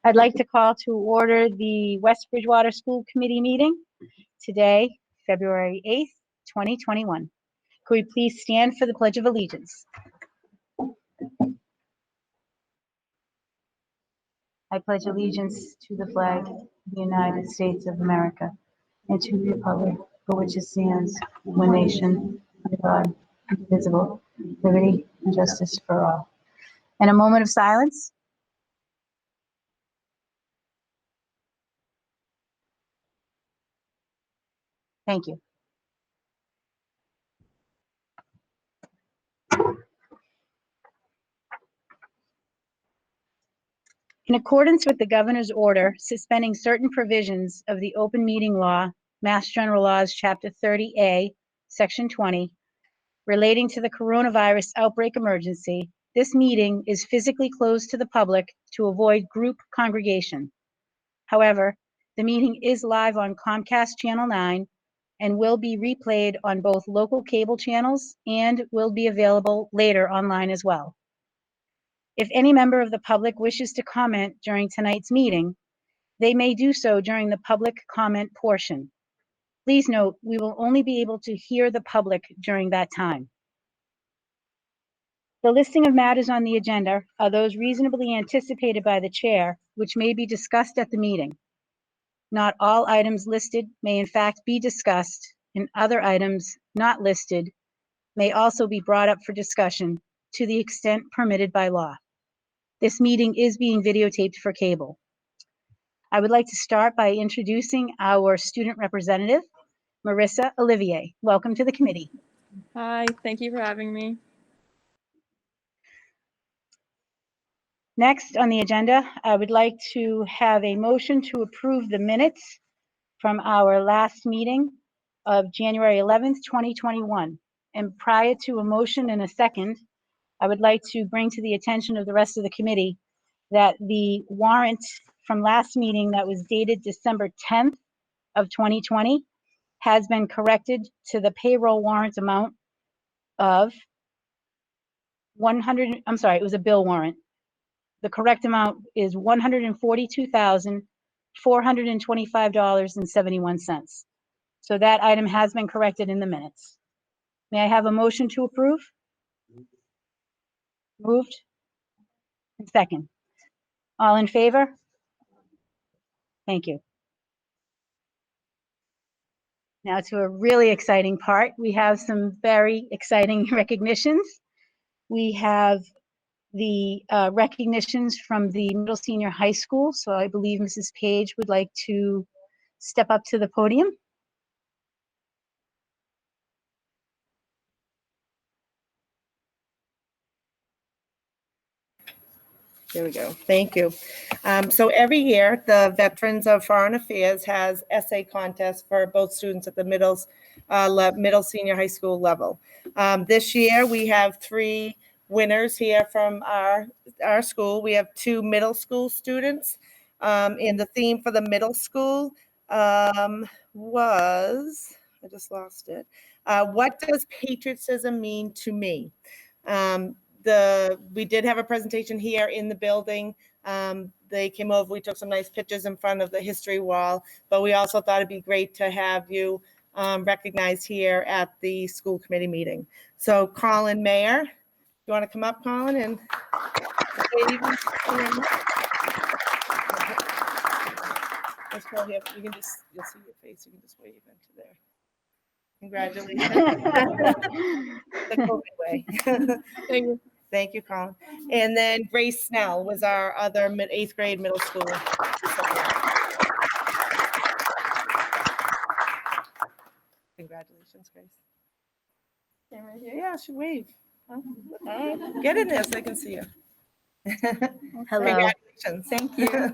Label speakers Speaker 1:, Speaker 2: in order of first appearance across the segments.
Speaker 1: I'd like to call to order the West Bridgewater School Committee meeting today, February 8th, 2021. Could we please stand for the Pledge of Allegiance? I pledge allegiance to the flag of the United States of America and to the republic for which it stands, one nation, under God, indivisible, liberty and justice for all. And a moment of silence. Thank you. In accordance with the governor's order suspending certain provisions of the open meeting law, Mass General Laws, Chapter 30A, Section 20, relating to the coronavirus outbreak emergency, this meeting is physically closed to the public to avoid group congregation. However, the meeting is live on Comcast Channel 9 and will be replayed on both local cable channels and will be available later online as well. If any member of the public wishes to comment during tonight's meeting, they may do so during the public comment portion. Please note, we will only be able to hear the public during that time. The listing of matters on the agenda are those reasonably anticipated by the chair, which may be discussed at the meeting. Not all items listed may in fact be discussed, and other items not listed may also be brought up for discussion to the extent permitted by law. This meeting is being videotaped for cable. I would like to start by introducing our student representative, Marissa Olivier. Welcome to the committee.
Speaker 2: Hi, thank you for having me.
Speaker 1: Next on the agenda, I would like to have a motion to approve the minutes from our last meeting of January 11th, 2021. And prior to a motion and a second, I would like to bring to the attention of the rest of the committee that the warrant from last meeting that was dated December 10th of 2020 has been corrected to the payroll warrant amount of it was a bill warrant. The correct amount is $142,425.71. So that item has been corrected in the minutes. May I have a motion to approve? Moved. And second. All in favor? Thank you. Now to a really exciting part. We have some very exciting recognitions. We have the recognitions from the middle senior high school. So I believe Mrs. Page would like to step up to the podium.
Speaker 3: There we go. Thank you. So every year, the Veterans of Foreign Affairs has essay contests for both students at the middle senior high school level. This year, we have 3 winners here from our school. We have 2 middle school students. And the theme for the middle school was, I just lost it. What does patriotism mean to me? We did have a presentation here in the building. They came over, we took some nice pictures in front of the history wall, but we also thought it'd be great to have you recognized here at the school committee meeting. So Colin Mayer, you want to come up, Colin, and let's go here. You can just, you'll see your face, you can just wave into there. Congratulations. The COVID way.
Speaker 2: Thank you.
Speaker 3: Thank you, Colin. And then Grace Snell was our other 8th grade middle school. Congratulations, Grace.
Speaker 2: Camera here.
Speaker 3: Yeah, she wave. Get in there so I can see you.
Speaker 1: Hello.
Speaker 3: Congratulations.
Speaker 2: Thank you.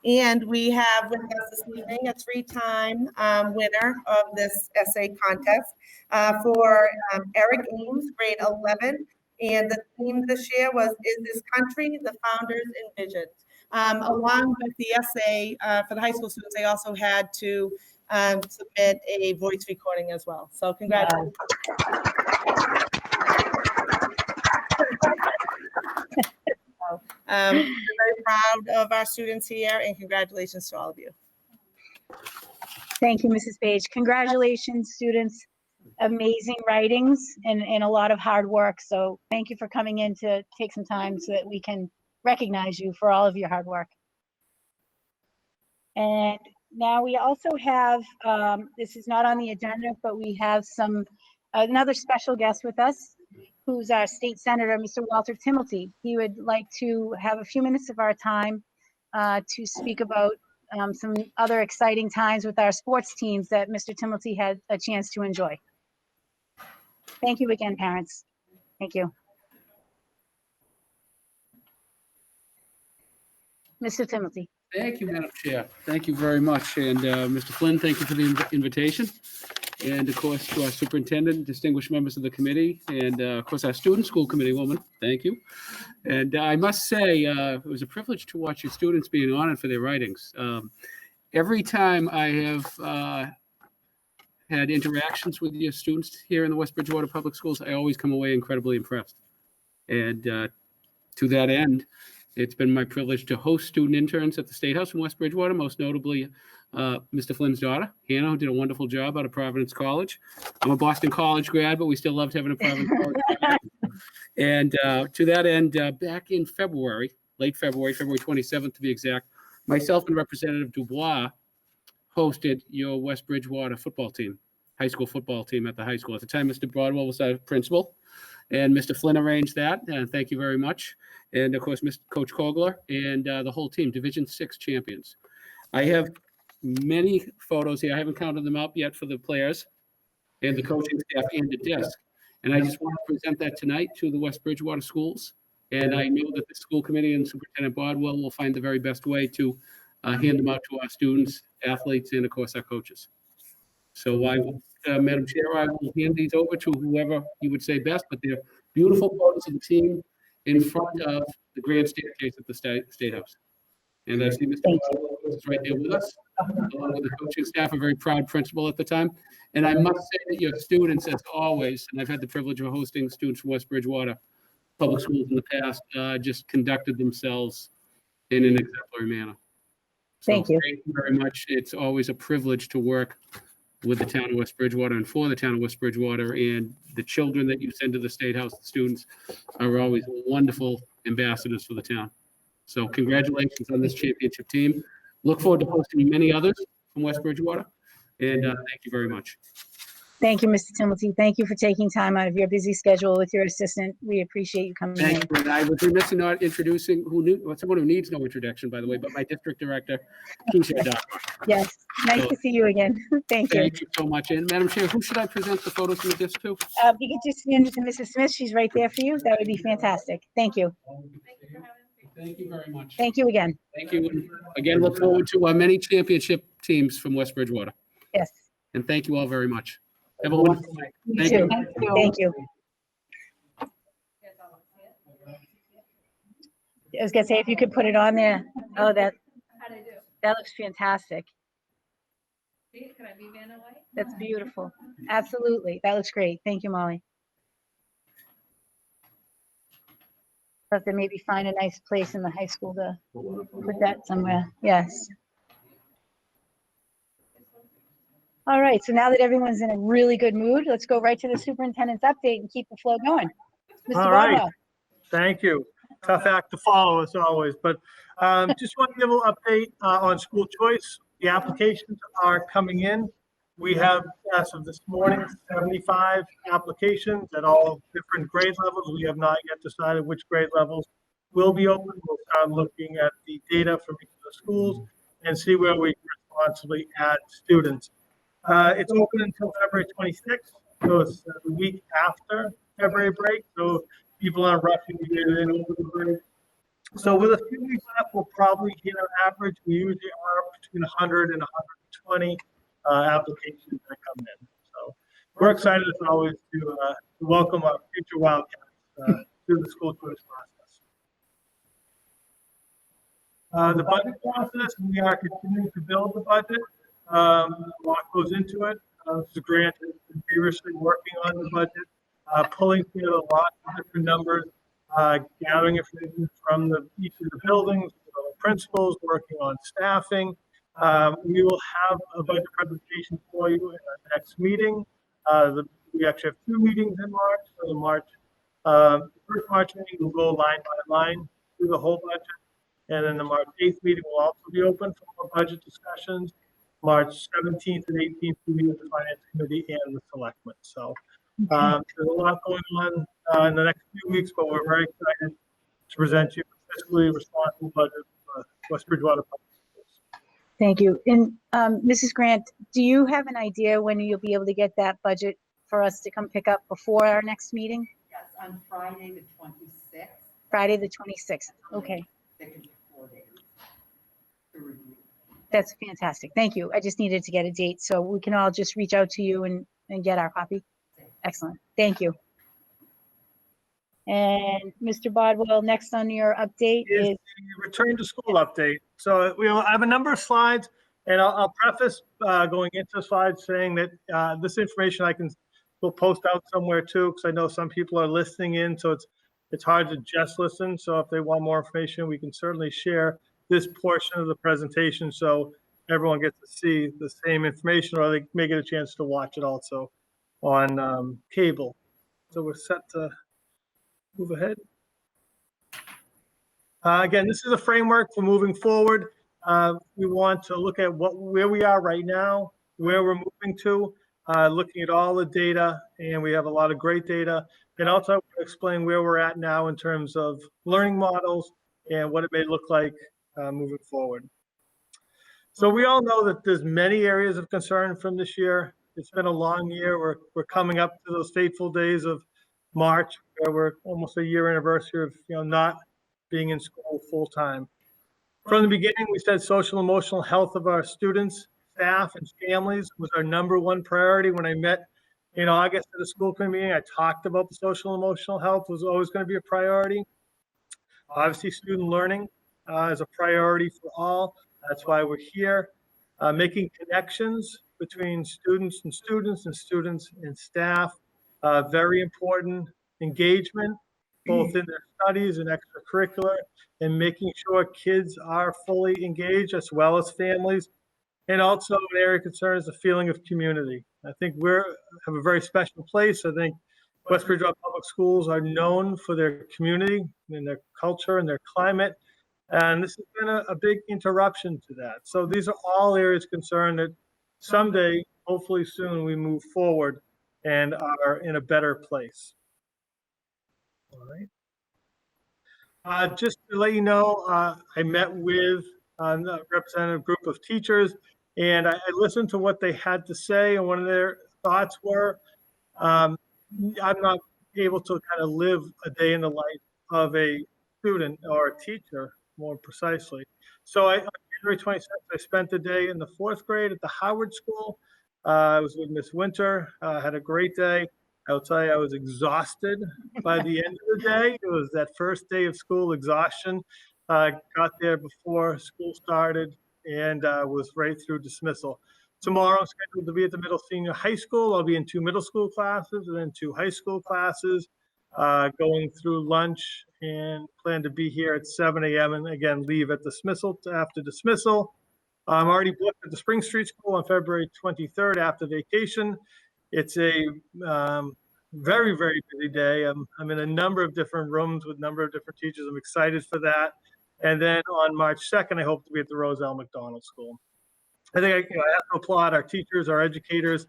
Speaker 3: And we have with us this evening a 3-time winner of this essay contest for Eric Ames, grade 11. And the theme this year was, "Is this country the founders envisioned?" Along with the essay for the high school students, they also had to submit a voice recording as well. So congratulations. We're very proud of our students here, and congratulations to all of you.
Speaker 1: Thank you, Mrs. Page. Congratulations, students. Amazing writings and a lot of hard work. So thank you for coming in to take some time so that we can recognize you for all of your hard work. And now we also have, this is not on the agenda, but we have another special guest with us, who's our state senator, Mr. Walter Timilty. He would like to have a few minutes of our time to speak about some other exciting times with our sports teams that Mr. Timilty had a chance to enjoy. Thank you again, parents. Thank you. Mr. Timilty.
Speaker 4: Thank you, Madam Chair. Thank you very much. And Mr. Flynn, thank you for the invitation. And of course, to our superintendent, distinguished members of the committee, and of course, our student school committee woman, thank you. And I must say, it was a privilege to watch your students being honored for their writings. Every time I have had interactions with your students here in the West Bridgewater Public Schools, I always come away incredibly impressed. And to that end, it's been my privilege to host student interns at the State House in West Bridgewater, most notably Mr. Flynn's daughter, Hannah, who did a wonderful job out of Providence College. I'm a Boston College grad, but we still loved having a Providence College grad. And to that end, back in February, late February, February 27th to be exact, myself and Representative Dubois hosted your West Bridgewater football team, high school football team at the high school. At the time, Mr. Broadwell was our principal, and Mr. Flynn arranged that, and thank you very much. And of course, Mr. Coach Kogler and the whole team, Division VI champions. I have many photos here. I haven't counted them up yet for the players and the coaching staff and the desk. And I just want to present that tonight to the West Bridgewater schools. And I know that the school committee and Superintendent Bodwell will find the very best way to hand them out to our students, athletes, and of course, our coaches. So I will, Madam Chair, I will hand these over to whoever you would say best, but they're beautiful photos of the team in front of the grand staircase at the State House. And I see Mr. Bodwell is right there with us, along with the coaching staff, a very proud principal at the time. And I must say that your students, as always, and I've had the privilege of hosting students from West Bridgewater Public Schools in the past, just conducted themselves in an exemplary manner. So
Speaker 1: Thank you.
Speaker 4: Thank you very much. It's always a privilege to work with the town of West Bridgewater and for the town of West Bridgewater, and the children that you send to the State House, the students, are always wonderful ambassadors for the town. So congratulations on this championship team. Look forward to hosting many others from West Bridgewater, and thank you very much.
Speaker 1: Thank you, Mr. Timilty. Thank you for taking time out of your busy schedule with your assistant. We appreciate you coming in.
Speaker 4: Thank you. And I was remiss in not introducing someone who needs no introduction, by the way, but my district director, Keisha Adar.
Speaker 1: Yes, nice to see you again. Thank you.
Speaker 4: Thank you so much. And Madam Chair, who should I present the photos from the disc to?
Speaker 1: You could just hand it to Mrs. Smith. She's right there for you. That would be fantastic. Thank you.
Speaker 4: Thank you very much.
Speaker 1: Thank you again.
Speaker 4: Thank you. And again, look forward to many championship teams from West Bridgewater.
Speaker 1: Yes.
Speaker 4: And thank you all very much. Have a wonderful night.
Speaker 1: You
Speaker 4: Thank
Speaker 1: too.
Speaker 4: you.
Speaker 1: Thank you. I was gonna say, if you could put it on there. Oh, that looks fantastic.
Speaker 2: Can I be Vanna White?
Speaker 1: That's beautiful. Absolutely. That looks great. Thank you, Molly. Have to maybe find a nice place in the high school to put that somewhere. Yes. All right, so now that everyone's in a really good mood, let's go right to the superintendent's update and keep the flow going. Mr.
Speaker 5: All right.
Speaker 1: Bardwell.
Speaker 5: Thank you. Tough act to follow as always, but just want to give a little update on school choice. The applications are coming in. We have, as of this morning, 75 applications at all different grade levels. We have not yet decided which grade levels will be open. We'll start looking at the data from each of the schools and see where we can responsibly add students. It's open until February 26th, so it's the week after February break, so people are rushing to get in over the break. So with a few weeks left, we'll probably hit on average. We usually are between 100 and 120 applications that come in. So we're excited as always to welcome our future Wildcats through the school choice process. The budget process, we are continuing to build the budget. A lot goes into it. Mr. Grant has been feverishly working on the budget, pulling together a lot of different numbers. gathering information from each of the buildings, principals, working on staffing. We will have a budget presentation for you in our next meeting. We actually have 2 meetings in March. So the first March meeting will go line by line through the whole budget. And then the March 8th meeting will also be open for more budget discussions. March 17th and 18th, we meet with the Finance Committee and the Selectmen. So there's a lot going on in the next few weeks, but we're very excited to present you a fiscally responsible budget for West Bridgewater Public Schools.
Speaker 1: Thank you. And Mrs. Grant, do you have an idea when you'll be able to get that budget for us to come pick up before our next meeting?
Speaker 6: Yes, on Friday, the 26th.
Speaker 1: Friday, the 26th. Okay,
Speaker 6: They can do 4 days to review.
Speaker 1: that's fantastic. Thank you. I just needed to get a date so we can all just reach out to you and get our copy. Excellent. Thank you. And Mr. Bodwell, next on your update
Speaker 5: Is
Speaker 1: is,
Speaker 5: the return to school update. So I have a number of slides, and I'll preface going into the slides saying that this information we'll post out somewhere too, because I know some people are listening in, so it's hard to just listen. So if they want more information, we can certainly share this portion of the presentation so everyone gets to see the same information, or they may get a chance to watch it also on cable. So we're set to move ahead. Again, this is a framework for moving forward. We want to look at where we are right now, where we're moving to, looking at all the data, and we have a lot of great data. And also explain where we're at now in terms of learning models and what it may look like moving forward. So we all know that there's many areas of concern from this year. It's been a long year. We're coming up to those fateful days of March, where we're almost a year anniversary of not being in school full time. From the beginning, we said social and emotional health of our students, staff, and families was our #1 priority. When I met in August at the school committee meeting, I talked about the social and emotional health was always going to be a priority. Obviously, student learning is a priority for all. That's why we're here. Making connections between students and students and staff, very important. Engagement, both in their studies and extracurricular, and making sure kids are fully engaged as well as families. And also an area of concern is the feeling of community. I think we have a very special place. I think West Bridgewater Public Schools are known for their community and their culture and their climate. And this has been a big interruption to that. So these are all areas of concern that someday, hopefully soon, we move forward and are in a better place. All right. Just to let you know, I met with a representative group of teachers, and I listened to what they had to say, and one of their thoughts were, I'm not able to kind of live a day in the life of a student or a teacher, more precisely. So on January 26th, I spent the day in the 4th grade at the Howard School. I was with Miss Winter, had a great day. I'll tell you, I was exhausted by the end of the day. It was that first day of school exhaustion. Got there before school started and was right through dismissal. Tomorrow, I'm scheduled to be at the middle senior high school. I'll be in 2 middle school classes and then 2 high school classes, going through lunch, and plan to be here at 7 a.m. and again, leave at dismissal after dismissal. I'm already booked at the Spring Street School on February 23rd after vacation. It's a very, very busy day. I'm in a number of different rooms with a number of different teachers. I'm excited for that. And then on March 2nd, I hope to be at the Roselle McDonald School. I think I have to applaud our teachers, our educators,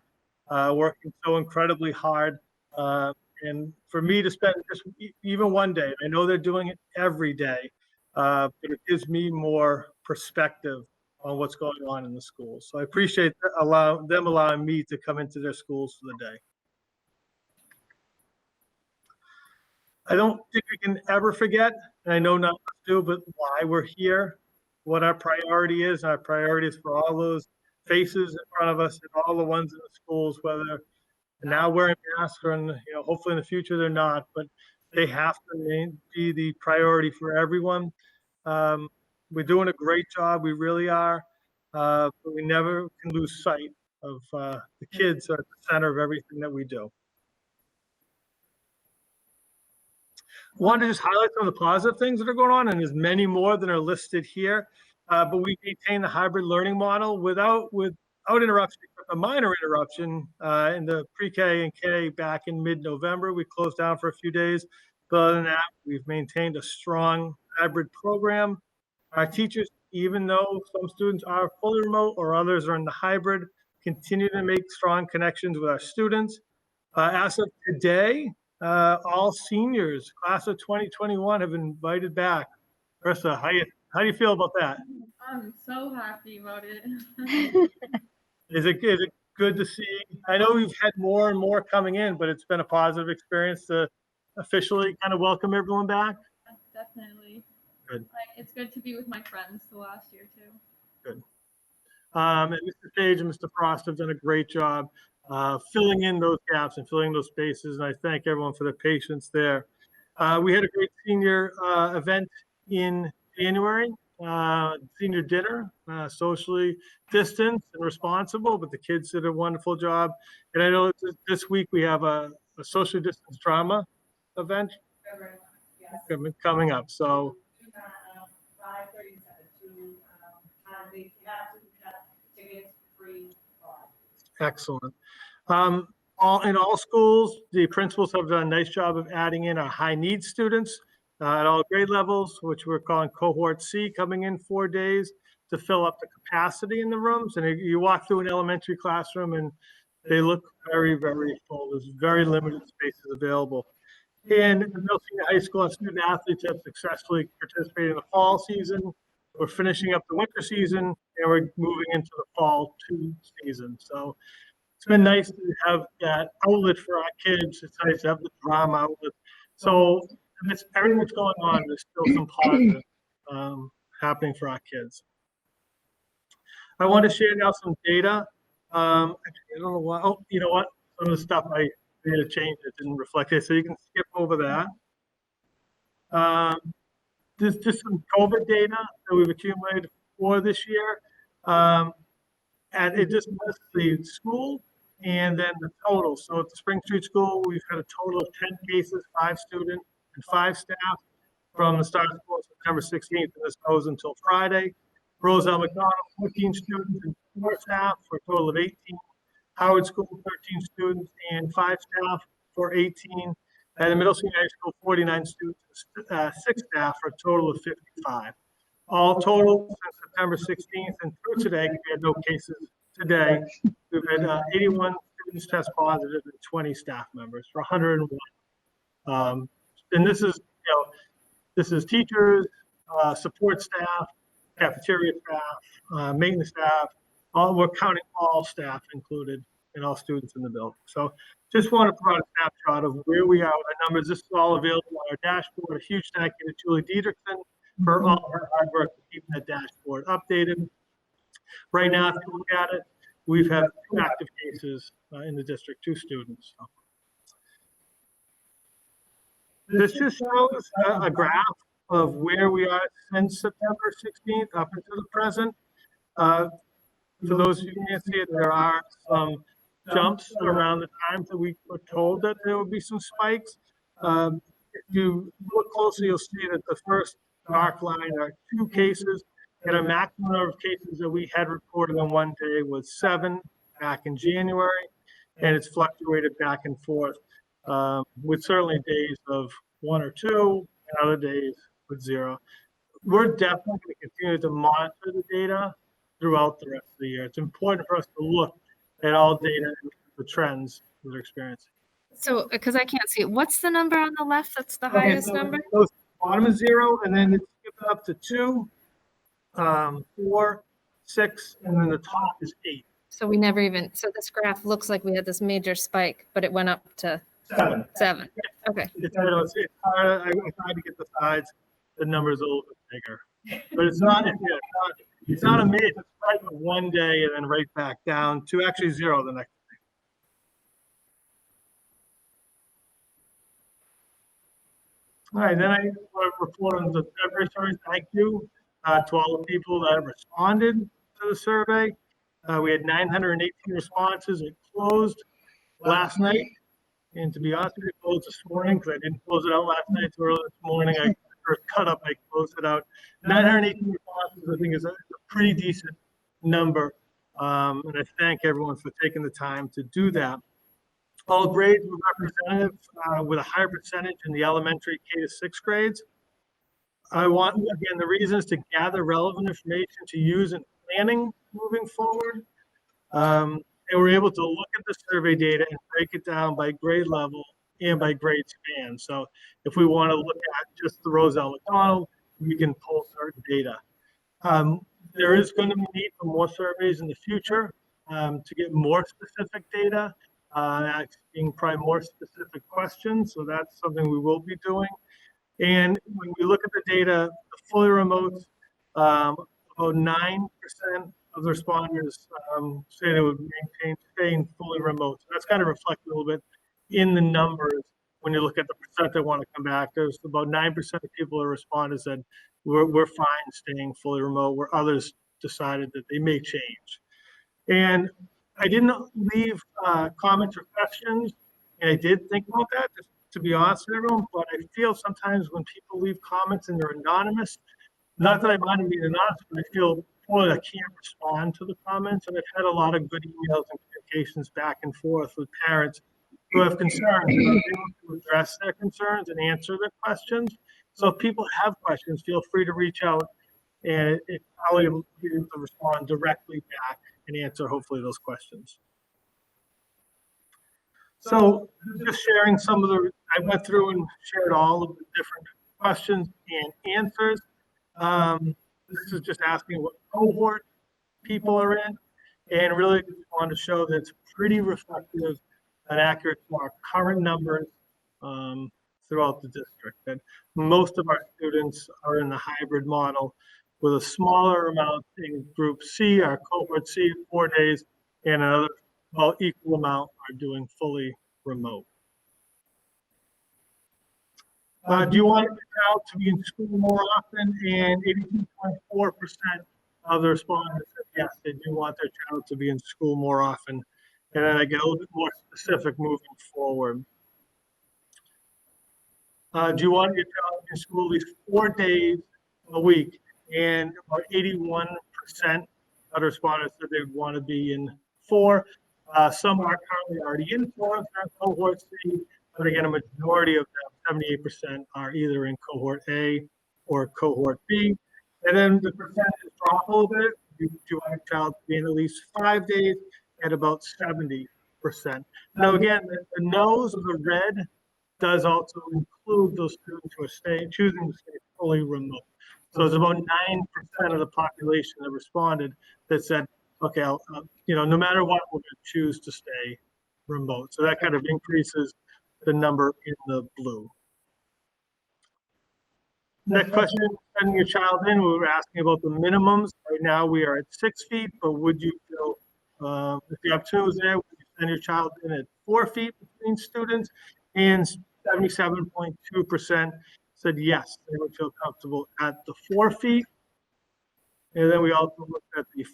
Speaker 5: working so incredibly hard. And for me to spend just even one day, I know they're doing it every day, but it gives me more perspective on what's going on in the schools. So I appreciate them allowing me to come into their schools for the day. I don't think we can ever forget, and I know none of us do, but why we're here, what our priority is. Our priority is for all those faces in front of us and all the ones in the schools, whether now wearing masks or hopefully in the future they're not, but they have to be the priority for everyone. We're doing a great job. We really are. But we never can lose sight of the kids are at the center of everything that we do. Wanted to just highlight some of the positive things that are going on, and there's many more than are listed here. But we maintain the hybrid learning model without interruption, a minor interruption in the pre-K and K back in mid-November. We closed down for a few days. But other than that, we've maintained a strong hybrid program. Our teachers, even though some students are fully remote or others are in the hybrid, continue to make strong connections with our students. As of today, all seniors, class of 2021, have been invited back. Krista, how do you feel about that?
Speaker 2: I'm so happy about it.
Speaker 5: Is it good to see? I know we've had more and more coming in, but it's been a positive experience to officially kind of welcome everyone back.
Speaker 2: Definitely.
Speaker 5: Good.
Speaker 2: It's good to be with my friends the last year too.
Speaker 5: Good. And Mr. Page and Mr. Frost have done a great job filling in those gaps and filling those spaces. And I thank everyone for their patience there. We had a great senior event in January, senior dinner, socially distanced and responsible, but the kids did a wonderful job. And I know this week we have a socially distanced drama event coming up. So
Speaker 6: 5:30 to they have to cut tickets free.
Speaker 5: excellent. In all schools, the principals have done a nice job of adding in our high needs students at all grade levels, which we're calling cohort C, coming in 4 days to fill up the capacity in the rooms. And you walk through an elementary classroom and they look very, very full. There's very limited spaces available. And the middle senior high school and student athletes have successfully participated in the fall season. We're finishing up the winter season and we're moving into the fall 2 season. So it's been nice to have that outlet for our kids. It's nice to have the drama outlet. So amidst everything that's going on, there's still some positive happening for our kids. I want to share now some data. Actually, I don't know why. Oh, you know what? Some of the stuff I made a change that didn't reflect it, so you can skip over that. There's just some COVID data that we've accumulated for this year. And it just lists the school and then the total. So at the Spring Street School, we've had a total of 10 cases, 5 students and 5 staff from the start of school September 16th, and this goes until Friday. Roselle McDonald, 14 students and 4 staff for a total of 18. Howard School, 13 students and 5 staff for 18. At the Middle Senior High School, 49 students, 6 staff for a total of 55. All total since September 16th and through today, we had no cases today. We've had 81 students test positive and 20 staff members for 101. And this is teachers, support staff, cafeteria staff, maintenance staff. We're counting all staff included and all students in the building. So just want to provide a snapshot of where we are with our numbers. This is all available on our dashboard. A huge thank you to Julie Diederiksen for all her hard work to keep that dashboard updated. Right now, if you look at it, we've had 2 active cases in the district, 2 students. So this just shows a graph of where we are since September 16th up until the present. For those of you who can't see it, there are some jumps around the times that we were told that there would be some spikes. If you look closely, you'll see that the first dark line are 2 cases, and a maximum number of cases that we had reported on one day was 7 back in January, and it's fluctuated back and forth with certainly days of 1 or 2 and other days with 0. We're definitely going to continue to monitor the data throughout the rest of the year. It's important for us to look at all data and the trends we're experiencing.
Speaker 7: So, because I can't see it, what's the number on the left that's the highest number?
Speaker 5: So bottom is 0, and then it's skipping up to 2, 4, 6, and then the top is 8.
Speaker 7: So we never even, so this graph looks like we had this major spike, but it went up to 7. Okay.
Speaker 5: It's hard. I tried to get the sides. The number's a little bit bigger, but it's not a major spike of one day and then right back down to actually 0 the next day. All right, then I want to report on the February survey. Thank you to all the people that have responded to the survey. We had 918 responses. It closed last night. And to be honest with you, I closed this morning because I didn't close it out last night. So early this morning, I first cut up, I closed it out. 918 responses, I think, is a pretty decent number. And I thank everyone for taking the time to do that. All grades were representative with a higher percentage in the elementary K to 6 grades. I want, again, the reason is to gather relevant information to use in planning moving forward. And we're able to look at the survey data and break it down by grade level and by grade span. So if we want to look at just the Roselle McDonald, we can pull certain data. There is going to be need for more surveys in the future to get more specific data, asking probably more specific questions. So that's something we will be doing. And when we look at the data, the fully remote, about 9% of the responders say they would maintain staying fully remote. So that's kind of reflected a little bit in the numbers when you look at the percent that want to come back. There's about 9% of people who responded said we're fine staying fully remote, where others decided that they may change. And I didn't leave comments or questions, and I did think about that, just to be honest with everyone, but I feel sometimes when people leave comments and they're anonymous, not that I mind being anonymous, but I feel I can't respond to the comments. And I've had a lot of good emails and communications back and forth with parents who have concerns, and I'm able to address their concerns and answer their questions. So if people have questions, feel free to reach out, and I'll be able to respond directly back and answer hopefully those questions. So just sharing some of I went through and shared all of the different questions and answers. This is just asking what cohort people are in, and really just want to show that it's pretty reflective and accurate to our current numbers throughout the district. That most of our students are in the hybrid model, with a smaller amount in Group C, our cohort C, 4 days, and another about equal amount are doing fully remote. Do you want your child to be in school more often? And 82.4% of the respondents said yes, they do want their child to be in school more often. And then I get a little bit more specific moving forward. Do you want your child to be in school at least 4 days a week? And about 81% of the respondents said they would want to be in 4. Some are currently already in 4 in cohort C, but again, a majority of them, 78%, are either in cohort A or cohort B. And then the percentages drop a little bit. You want a child to be in at least 5 days at about 70%. Now, again, the nose of the red does also include those students who are choosing to stay fully remote. So it's about 9% of the population that responded that said, okay, no matter what, we're going to choose to stay remote. So that kind of increases the number in the blue. Next question, sending your child in, we were asking about the minimums. Right now we are at 6 feet, but would you feel, if the opportunity was there, would you send your child in at 4 feet between students? And 77.2% said yes, they would feel comfortable at the 4 feet. And then we also looked at the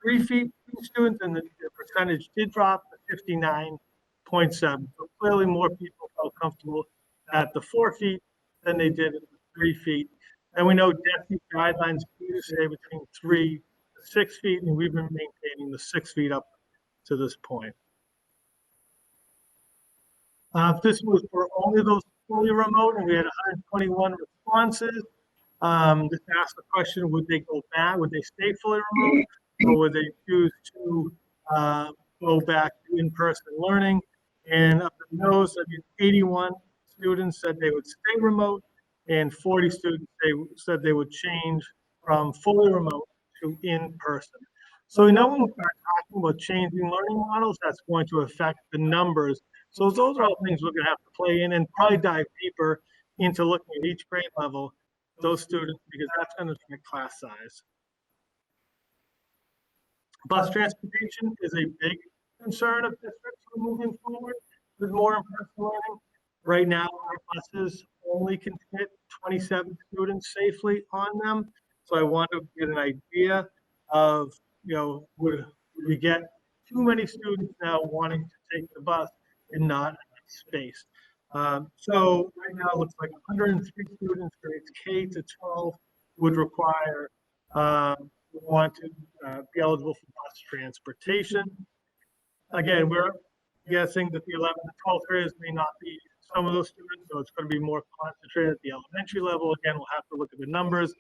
Speaker 5: 3 feet between students, and the percentage did drop to 59.7. So clearly more people felt comfortable at the 4 feet than they did at the 3 feet. And we know DESE guidelines do say between 3 to 6 feet, and we've been maintaining the 6 feet up to this point. This was for only those fully remote, and we had 121 responses. Just asked the question, would they go back? Would they stay fully remote, or would they choose to go back to in-person learning? And up the nose, 81 students said they would stay remote, and 40 students said they would change from fully remote to in-person. So we know when we start talking about changing learning models, that's going to affect the numbers. So those are all things we're going to have to play in and probably dive deeper into looking at each grade level, those students, because that's going to affect class size. Bus transportation is a big concern of districts moving forward with more in-person learning. Right now, our buses only can fit 27 students safely on them. So I want to get an idea of, would we get too many students now wanting to take the bus and not space. So right now it looks like 103 students, grades K to 12 would require, want to be eligible for bus transportation. Again, we're guessing that the 11th and 12th graders may not be some of those students, so it's going to be more concentrated at the elementary level. Again, we'll have to look at the numbers,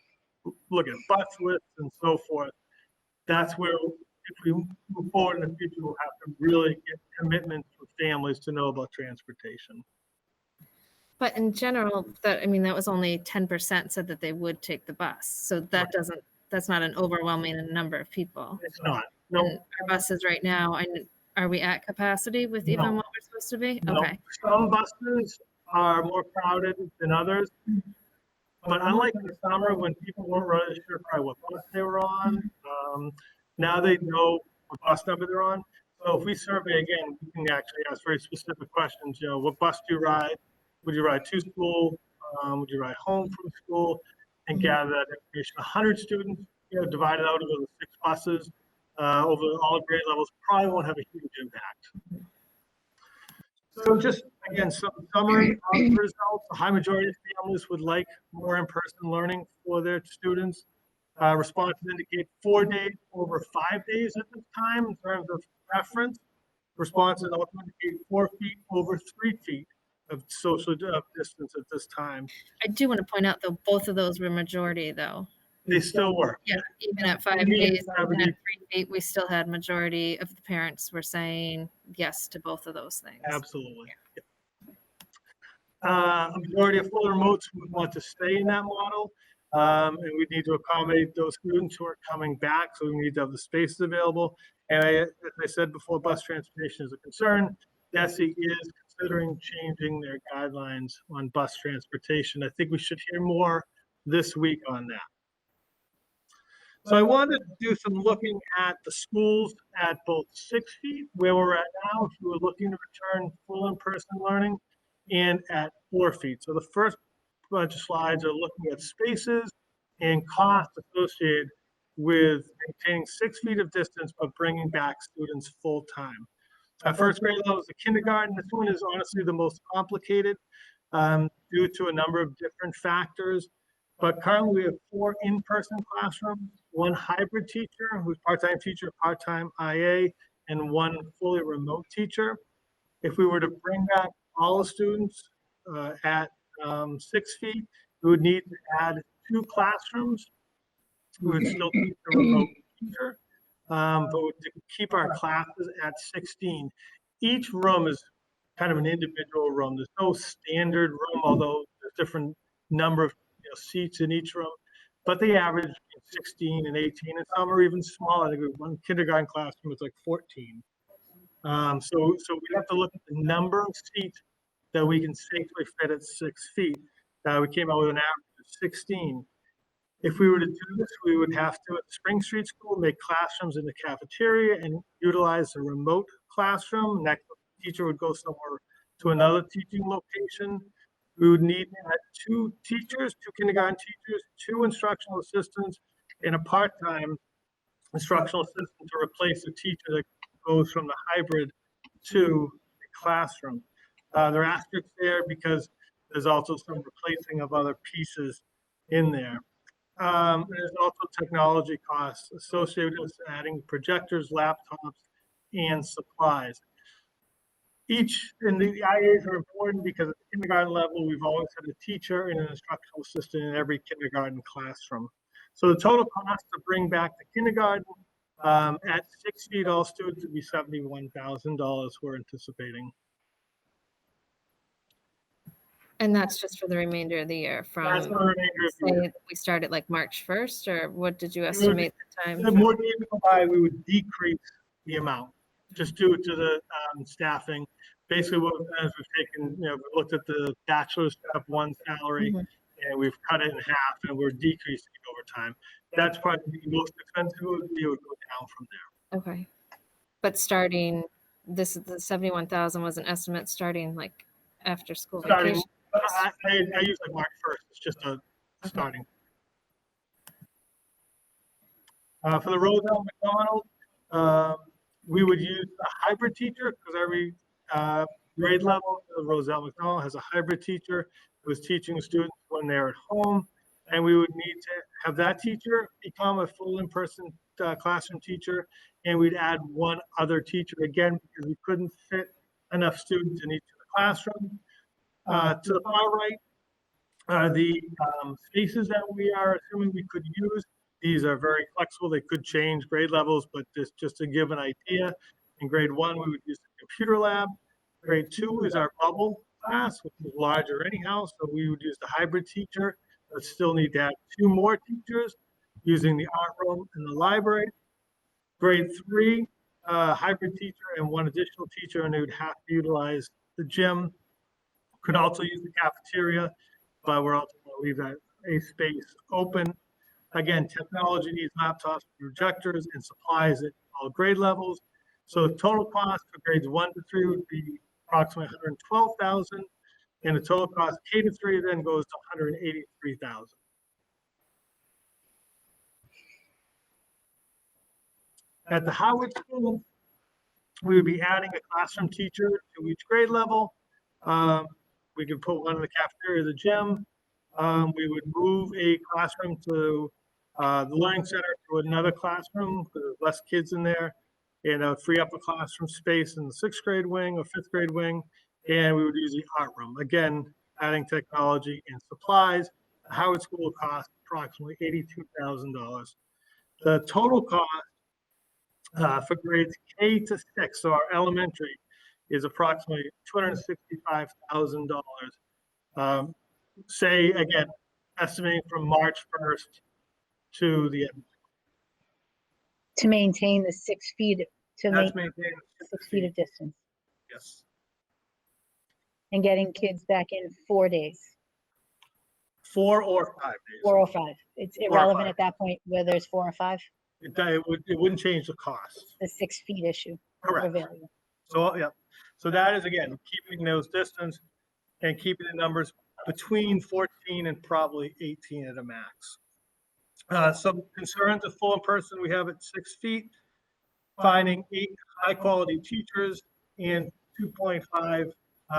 Speaker 5: look at bus lists and so forth. That's where, if we move forward in the future, we'll have to really get commitments from families to know about transportation.
Speaker 7: But in general, that was only 10% said that they would take the bus. So that's not an overwhelming number of people.
Speaker 5: It's not. No.
Speaker 7: And our buses right now, are we at capacity with even
Speaker 5: No.
Speaker 7: what we're supposed to be?
Speaker 5: No.
Speaker 7: Okay.
Speaker 5: Some buses are more crowded than others. But unlike in the summer when people weren't really sure probably what bus they were on, now they know what bus number they're on. So if we survey again, we can actually ask very specific questions. You know, what bus do you ride? Would you ride to school? Would you ride home from school? And gather that information. 100 students, divided out over the 6 buses over all grade levels probably won't have a huge impact. So just, again, some summary of the results. The high majority of families would like more in-person learning for their students. Responses indicate 4 days over 5 days at this time in terms of preference. Responses also indicate 4 feet over 3 feet of social distance at this time.
Speaker 7: I do want to point out, though, both of those were majority, though.
Speaker 5: They still work.
Speaker 7: Yeah, even at 5 days, even at 3 feet, we still had majority of the parents were saying yes to both of those things.
Speaker 5: Absolutely. A majority of full remotes would want to stay in that model. And we need to accommodate those students who are coming back. So we need to have the spaces available. And as I said before, bus transportation is a concern. DESE is considering changing their guidelines on bus transportation. I think we should hear more this week on that. So I wanted to do some looking at the schools at both 6 feet, where we're at now, if you were looking to return full in-person learning, and at 4 feet. So the first bunch of slides are looking at spaces and costs associated with maintaining 6 feet of distance, but bringing back students full time. First grade level is the kindergarten. This one is honestly the most complicated due to a number of different factors. But currently we have 4 in-person classrooms, 1 hybrid teacher who's part-time teacher, part-time IA, and 1 fully remote teacher. If we were to bring back all the students at 6 feet, we would need to add 2 classrooms. We would still keep the remote teacher, but to keep our classes at 16. Each room is kind of an individual room. There's no standard room, although there's different number of seats in each room, but they average 16 and 18, and some are even smaller. I think one kindergarten classroom is like 14. So we have to look at the number of seats that we can safely fit at 6 feet. We came out with an average of 16. If we were to do this, we would have to, at Spring Street School, make classrooms in the cafeteria and utilize a remote classroom. Next, the teacher would go somewhere to another teaching location. We would need 2 teachers, 2 kindergarten teachers, 2 instructional assistants, and a part-time instructional assistant to replace a teacher that goes from the hybrid to the classroom. There are asterisks there because there's also some replacing of other pieces in there. There's also technology costs associated with adding projectors, laptops, and supplies. And the IAs are important because at the kindergarten level, we've always had a teacher and an instructional assistant in every kindergarten classroom. So the total cost to bring back the kindergarten at 6 feet, all students would be $71,000 we're anticipating.
Speaker 7: And that's just for the remainder of the year
Speaker 5: That's
Speaker 7: from,
Speaker 5: the remainder of the year.
Speaker 7: say, we start at like March 1st, or what did you estimate the time?
Speaker 5: The more days go by, we would decrease the amount, just due to the staffing. Basically, what we've done is we've taken, we looked at the bachelor's step 1 salary, and we've cut it in half, and we're decreasing it over time. That's probably the most expensive. It would go down from there.
Speaker 7: Okay. But starting, the 71,000 was an estimate starting like after school vacation.
Speaker 5: I use like March 1st. It's just a starting. For the Roselle McDonald, we would use a hybrid teacher because every grade level. Roselle McDonald has a hybrid teacher who is teaching students when they're at home. And we would need to have that teacher become a full in-person classroom teacher. And we'd add one other teacher again, because we couldn't fit enough students in each of the classrooms. To the far right are the spaces that we are assuming we could use. These are very flexible. They could change grade levels, but just to give an idea, in grade 1, we would use the computer lab. Grade 2 is our bubble class, which is larger anyhow, so we would use the hybrid teacher, but still need to have 2 more teachers using the art room and the library. Grade 3, hybrid teacher and 1 additional teacher, and they would have to utilize the gym. Could also use the cafeteria, but we're also going to leave that a space open. Again, technology needs laptops, projectors, and supplies at all grade levels. So the total cost for grades 1 to 3 would be approximately $112,000, and the total cost K to 3 then goes to $183,000. At the Howard School, we would be adding a classroom teacher to each grade level. We could put one in the cafeteria, the gym. We would move a classroom to the Learning Center to another classroom because there's less kids in there, and free up a classroom space in the 6th grade wing or 5th grade wing. And we would use the art room. Again, adding technology and supplies. The Howard School will cost approximately $82,000. The total cost for grades K to 6, so our elementary, is approximately $265,000. Say again, estimating from March 1st to the end.
Speaker 1: To maintain the 6 feet, to
Speaker 5: That's
Speaker 1: maintain
Speaker 5: maintained.
Speaker 1: 6 feet of distance
Speaker 5: Yes.
Speaker 1: and getting kids back in 4 days,
Speaker 5: 4 or 5 days.
Speaker 1: 4 or 5. It's
Speaker 5: 4 or
Speaker 1: irrelevant
Speaker 5: 5.
Speaker 1: at that point whether it's 4 or 5.
Speaker 5: It wouldn't change the cost.
Speaker 1: The 6 feet issue.
Speaker 5: Correct.
Speaker 1: Or variable.
Speaker 5: So, yeah. So that is, again, keeping those distance and keeping the numbers between 14 and probably 18 at a max. Some concerns of full in person, we have at 6 feet, finding 8 high-quality teachers and 2.5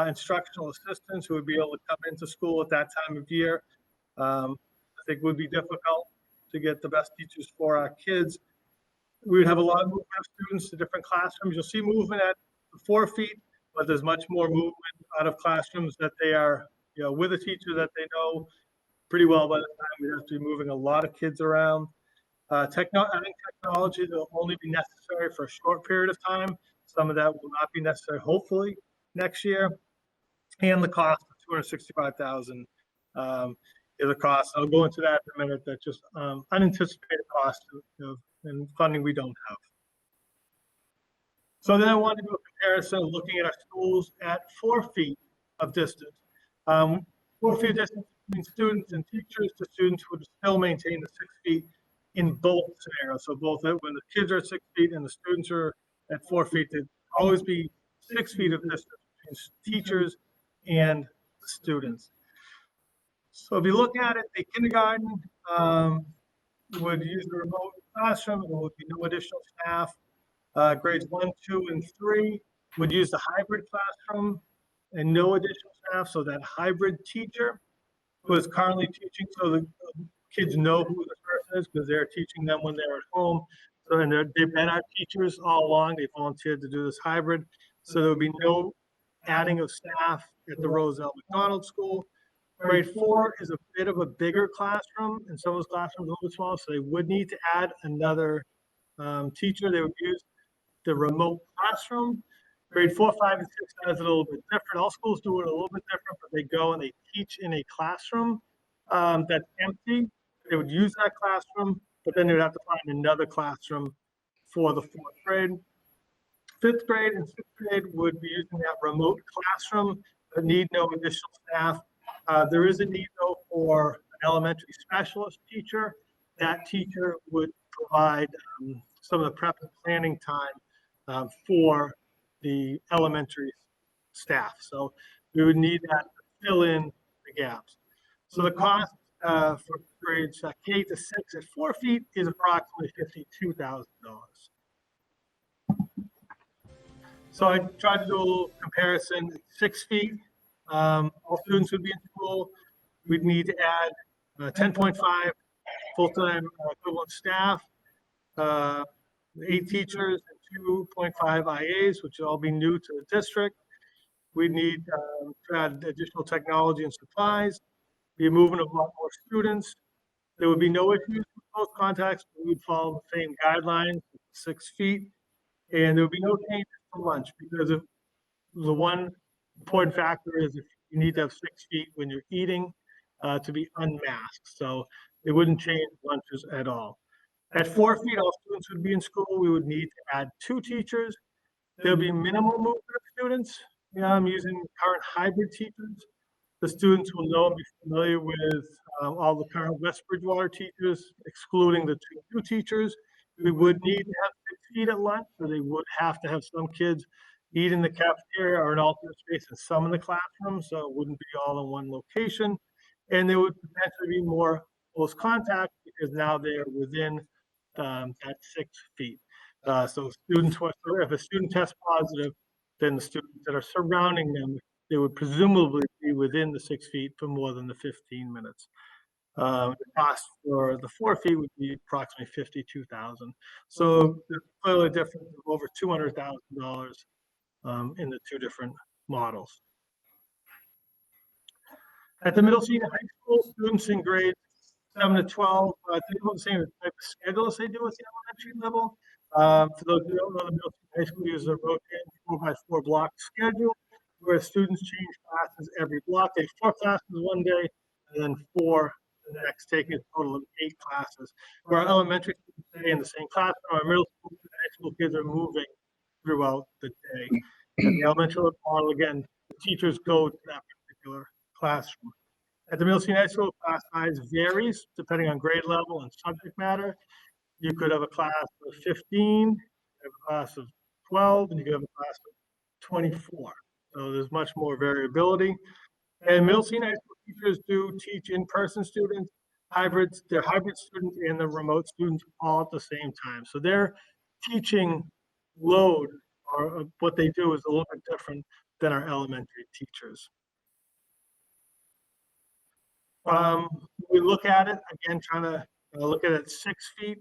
Speaker 5: instructional assistants who would be able to come into school at that time of year. I think would be difficult to get the best teachers for our kids. We would have a lot of movement of students to different classrooms. You'll see movement at 4 feet, but there's much more movement out of classrooms that they are, with a teacher that they know pretty well by the time we have to be moving a lot of kids around. I think technology will only be necessary for a short period of time. Some of that will not be necessary, hopefully, next year. And the cost of $265,000 is a cost. I'll go into that in a minute. That's just unanticipated cost and funding we don't have. So then I want to do a comparison looking at our schools at 4 feet of distance. 4 feet of distance between students and teachers to students would still maintain the 6 feet in both scenarios. So both when the kids are at 6 feet and the students are at 4 feet, there'd always be 6 feet of distance between teachers and students. So if you look at it, the kindergarten would use the remote classroom. There would be no additional staff. Grades 1, 2, and 3 would use the hybrid classroom and no additional staff. So that hybrid teacher who is currently teaching, so the kids know who this person is because they're teaching them when they're at home. So and they've been our teachers all along. They volunteered to do this hybrid. So there would be no adding of staff at the Roselle McDonald School. Grade 4 is a bit of a bigger classroom, and some of those classrooms are a little bit small, so they would need to add another teacher. They would use the remote classroom. Grade 4, 5, and 6 does it a little bit different. All schools do it a little bit different, but they go and they teach in a classroom that's empty. They would use that classroom, but then they would have to find another classroom for the 4th grade. 5th grade and 6th grade would be using that remote classroom, but need no additional staff. There is a need, though, for an elementary specialist teacher. That teacher would provide some of the prep and planning time for the elementary staff. So we would need that to fill in the gaps. So the cost for grades K to 6 at 4 feet is approximately $52,000. So I tried to do a little comparison. 6 feet, all students would be in school. We'd need to add 10.5 full-time equivalent staff, 8 teachers, and 2.5 IAs, which would all be new to the district. We'd need to add additional technology and supplies, be a movement of a lot more students. There would be no issues with close contacts. We would follow the same guidelines, 6 feet, and there would be no changes to lunch because of the one important factor is if you need to have 6 feet when you're eating to be unmasked. So it wouldn't change lunches at all. At 4 feet, all students would be in school. We would need to add 2 teachers. There'll be minimal movement of students. I'm using current hybrid teachers. The students will know and be familiar with all the current West Bridgewater teachers, excluding the 2 new teachers. We would need to have 6 feet at lunch, so they would have to have some kids eat in the cafeteria or an alternate space and some in the classroom, so it wouldn't be all in one location. And there would potentially be more close contact because now they are within that 6 feet. So students, if a student tests positive, then the students that are surrounding them, they would presumably be within the 6 feet for more than the 15 minutes. The cost for the 4 feet would be approximately $52,000. So there's clearly a difference of over $200,000 in the 2 different models. At the middle senior high school, students in grades 7 to 12, they do the same type of schedule as they do at the elementary level. For those who don't know, the middle senior high school uses a rotating 4x4 block schedule where students change classes every block. They have 4 classes one day and then 4 the next, taking a total of 8 classes. Where our elementary students stay in the same class, our middle school and high school kids are moving throughout the day. At the elementary model, again, the teachers go to that particular classroom. At the middle senior high school, class size varies depending on grade level and subject matter. You could have a class of 15, have a class of 12, and you could have a class of 24. So there's much more variability. And middle senior high school teachers do teach in-person students, hybrids, they're hybrid students and the remote students all at the same time. So their teaching load or what they do is a little bit different than our elementary teachers. We look at it, again, trying to look at it 6 feet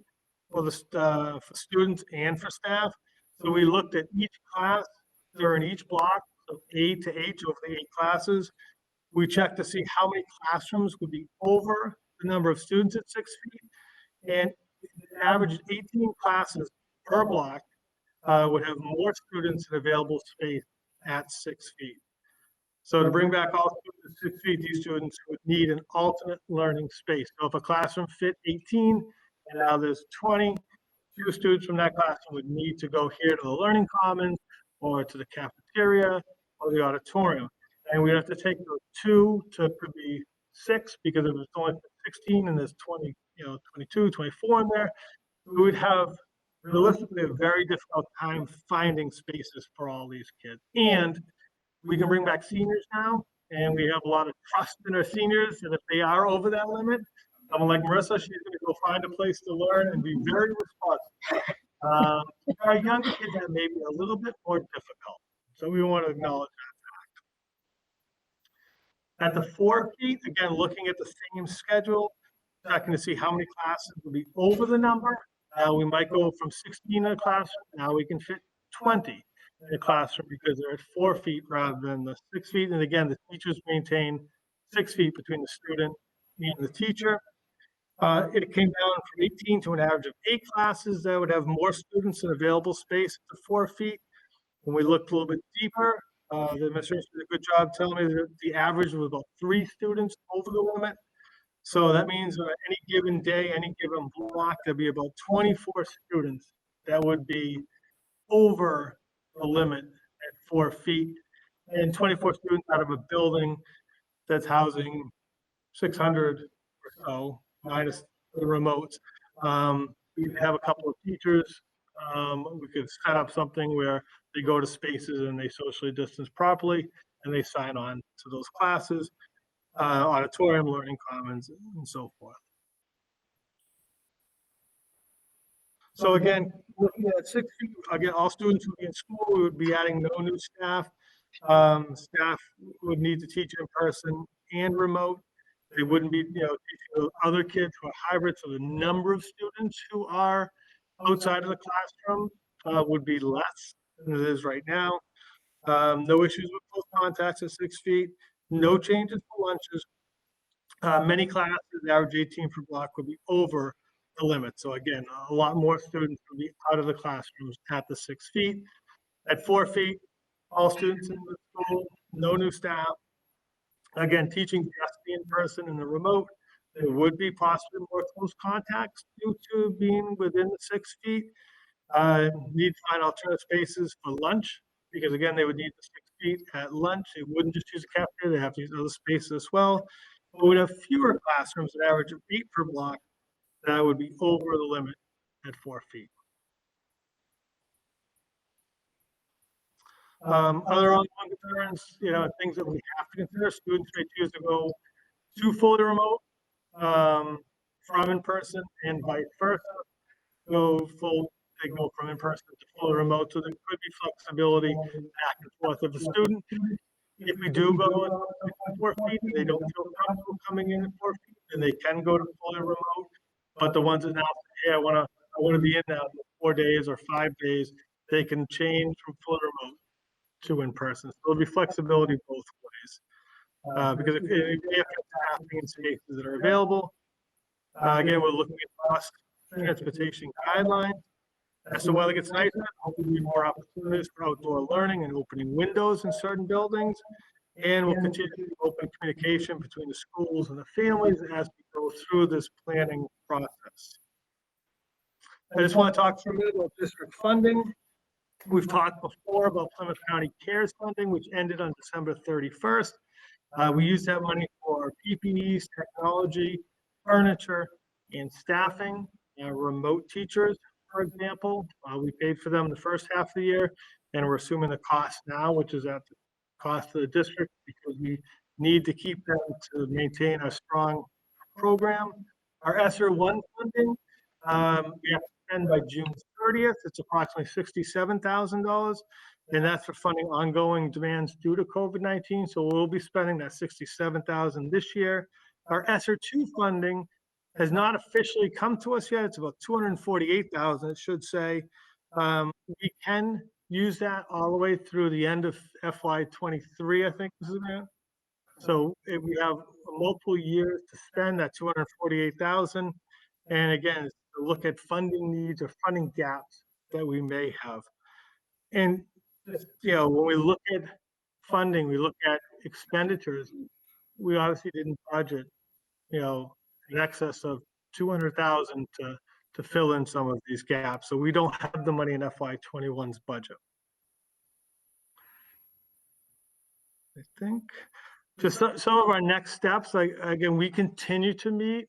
Speaker 5: for the for students and for staff. So we looked at each class during each block of A to H of the 8 classes. We checked to see how many classrooms would be over the number of students at 6 feet. And the average 18 classes per block would have more students in available space at 6 feet. So to bring back all students at 6 feet, these students would need an alternate learning space. So if a classroom fit 18 and now there's 20, 2 students from that classroom would need to go here to the learning commons or to the cafeteria or the auditorium. And we have to take those 2 to be 6 because if it's only 16 and there's 20, 22, 24 in there, we would have realistically a very difficult time finding spaces for all these kids. And we can bring back seniors now, and we have a lot of trust in our seniors. And if they are over that limit, someone like Marissa, she's going to go find a place to learn and be very responsive. Our younger kids that may be a little bit more difficult. So we want to acknowledge that fact. At the 4 feet, again, looking at the same schedule, checking to see how many classes will be over the number. We might go from 16 in a classroom. Now we can fit 20 in a classroom because they're at 4 feet rather than the 6 feet. And again, the teachers maintain 6 feet between the student and the teacher. It came down from 18 to an average of 8 classes that would have more students in available space at the 4 feet. When we looked a little bit deeper, the administration did a good job telling me that the average was about 3 students over the limit. So that means that any given day, any given block, there'd be about 24 students that would be over the limit at 4 feet, and 24 students out of a building that's housing 600 or so, minus the remotes. We'd have a couple of teachers. We could set up something where they go to spaces and they socially distance properly, and they sign on to those classes, auditorium, learning commons, and so forth. So again, looking at 6 feet, again, all students would be in school. We would be adding no new staff. Staff would need to teach in person and remote. They wouldn't be, teaching other kids who are hybrid. So the number of students who are outside of the classroom would be less than it is right now. No issues with close contacts at 6 feet. No changes for lunches. Many classes, the average 18 per block, would be over the limit. So again, a lot more students would be out of the classrooms at the 6 feet. At 4 feet, all students in the school, no new staff. Again, teaching just in person and the remote. There would be possibly more close contacts due to being within the 6 feet. Need to find alternate spaces for lunch, because again, they would need the 6 feet at lunch. They wouldn't just use a cafeteria, they have to use other spaces as well. But we'd have fewer classrooms, an average of 8 per block. That would be over the limit at 4 feet. Other ongoing concerns, things that we have to consider, students may choose to go to fully remote from in person and vice versa. They go from in person to fully remote, so there could be flexibility back and forth of the student. If we do go at 4 feet, and they don't feel comfortable coming in at 4 feet, then they can go to fully remote. But the ones that now say, hey, I want to be in now for 4 days or 5 days, they can change from fully remote to in person. So there'll be flexibility both ways. Because if staffing and spaces that are available, again, we're looking at cost transportation guidelines. As the weather gets nicer, hopefully more opportunities for outdoor learning and opening windows in certain buildings. And we'll continue to open communication between the schools and the families as we go through this planning process. I just want to talk for a minute about district funding. We've talked before about Plymouth County CARES funding, which ended on December 31st. We used that money for PPEs, technology, furniture, and staffing. Remote teachers, for example, we paid for them the first half of the year, and we're assuming the cost now, which is at the cost of the district, because we need to keep them to maintain a strong program. Our ESSER 1 funding, we have to spend by June 30th. It's approximately $67,000, and that's for funding ongoing demands due to COVID-19. So we'll be spending that $67,000 this year. Our ESSER 2 funding has not officially come to us yet. It's about $248,000, it should say. We can use that all the way through the end of FY23, I think this is that. So we have multiple years to spend that $248,000. And again, to look at funding needs or funding gaps that we may have. And when we look at funding, we look at expenditures. We obviously didn't budget, in excess of $200,000 to fill in some of these gaps. So we don't have the money in FY21's budget. I think just some of our next steps, again, we continue to meet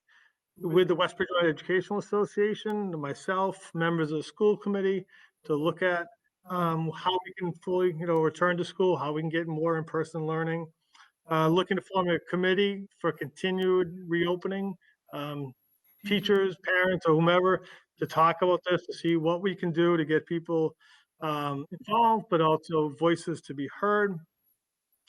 Speaker 5: with the West Bridgewater Educational Association, myself, members of the school committee, to look at how we can fully, return to school, how we can get more in-person learning. Looking to form a committee for continued reopening, teachers, parents, or whomever, to talk about this, to see what we can do to get people involved, but also voices to be heard.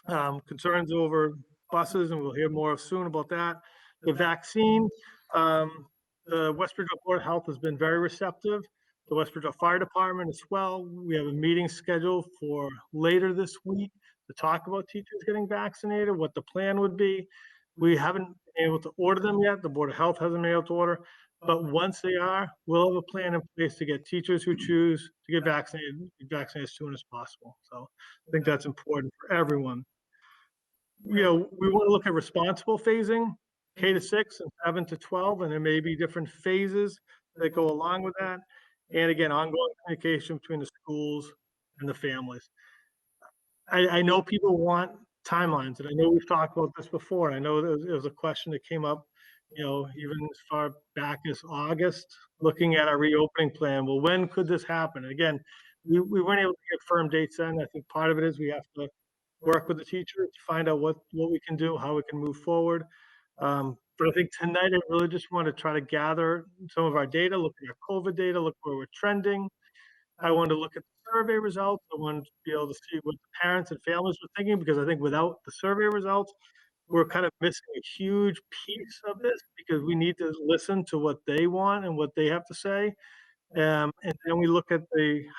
Speaker 5: Concerns over buses, and we'll hear more soon about that. The vaccine, the West Bridgewater Board of Health has been very receptive. The West Bridgewater Fire Department as well. We have a meeting scheduled for later this week to talk about teachers getting vaccinated, what the plan would be. We haven't been able to order them yet. The Board of Health hasn't been able to order, but once they are, we'll have a plan in place to get teachers who choose to get vaccinated as soon as possible. So I think that's important for everyone. We want to look at responsible phasing, K-6 and 7 to 12, and there may be different phases that go along with that. And again, ongoing communication between the schools and the families. I know people want timelines, and I know we've talked about this before. I know there was a question that came up, even as far back as August, looking at our reopening plan. Well, when could this happen? Again, we weren't able to get firm dates in. I think part of it is we have to work with the teacher to find out what we can do, how we can move forward. But I think tonight I really just want to try to gather some of our data, look at our COVID data, look where we're trending, I wanted to look at the survey results. I wanted to be able to see what the parents and families were thinking, because I think without the survey results, we're kind of missing a huge piece of this, because we need to listen to what they want and what they have to say. And then we look at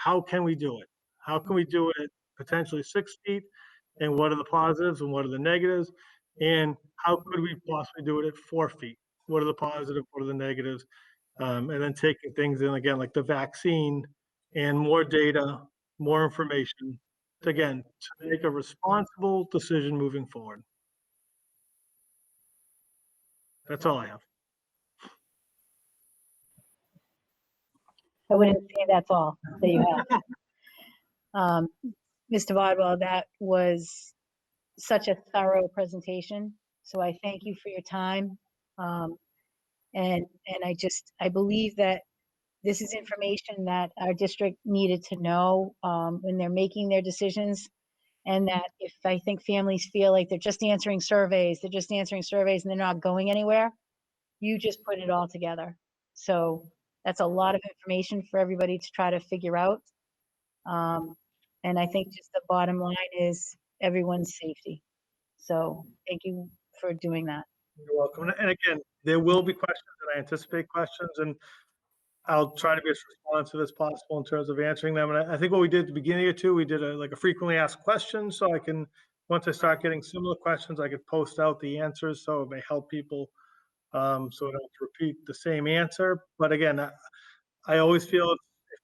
Speaker 5: how can we do it? How can we do it at potentially 6 feet? And what are the positives and what are the negatives? And how could we possibly do it at 4 feet? What are the positives? What are the negatives? And then taking things in again, like the vaccine, and more data, more information, again, to make a responsible decision moving forward. That's all I have.
Speaker 1: I wouldn't say that's all that you have. Mr. Bodwell, that was such a thorough presentation. So I thank you for your time. And I believe that this is information that our district needed to know when they're making their decisions. And that if I think families feel like they're just answering surveys and they're not going anywhere, you just put it all together. So that's a lot of information for everybody to try to figure out. And I think just the bottom line is everyone's safety. So thank you for doing that.
Speaker 5: You're welcome. And again, there will be questions, and I anticipate questions, and I'll try to be as responsive as possible in terms of answering them. And I think what we did at the beginning of two, we did a frequently asked questions, so I can, once I start getting similar questions, I could post out the answers, so it may help people, so I don't have to repeat the same answer. But again, I always feel if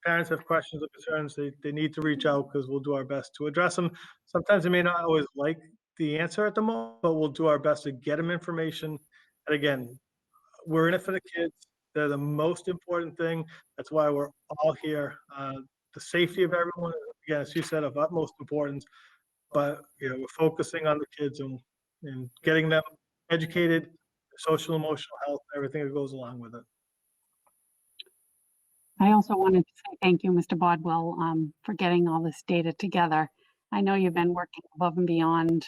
Speaker 5: parents have questions or concerns, they need to reach out, because we'll do our best to address them. Sometimes they may not always like the answer at the moment, but we'll do our best to get them information. And again, we're in it for the kids. They're the most important thing. That's why we're all here. The safety of everyone, again, as you said, of utmost importance. But we're focusing on the kids and getting them educated, social, emotional health, everything that goes along with it.
Speaker 8: I also wanted to say thank you, Mr. Bodwell, for getting all this data together. I know you've been working above and beyond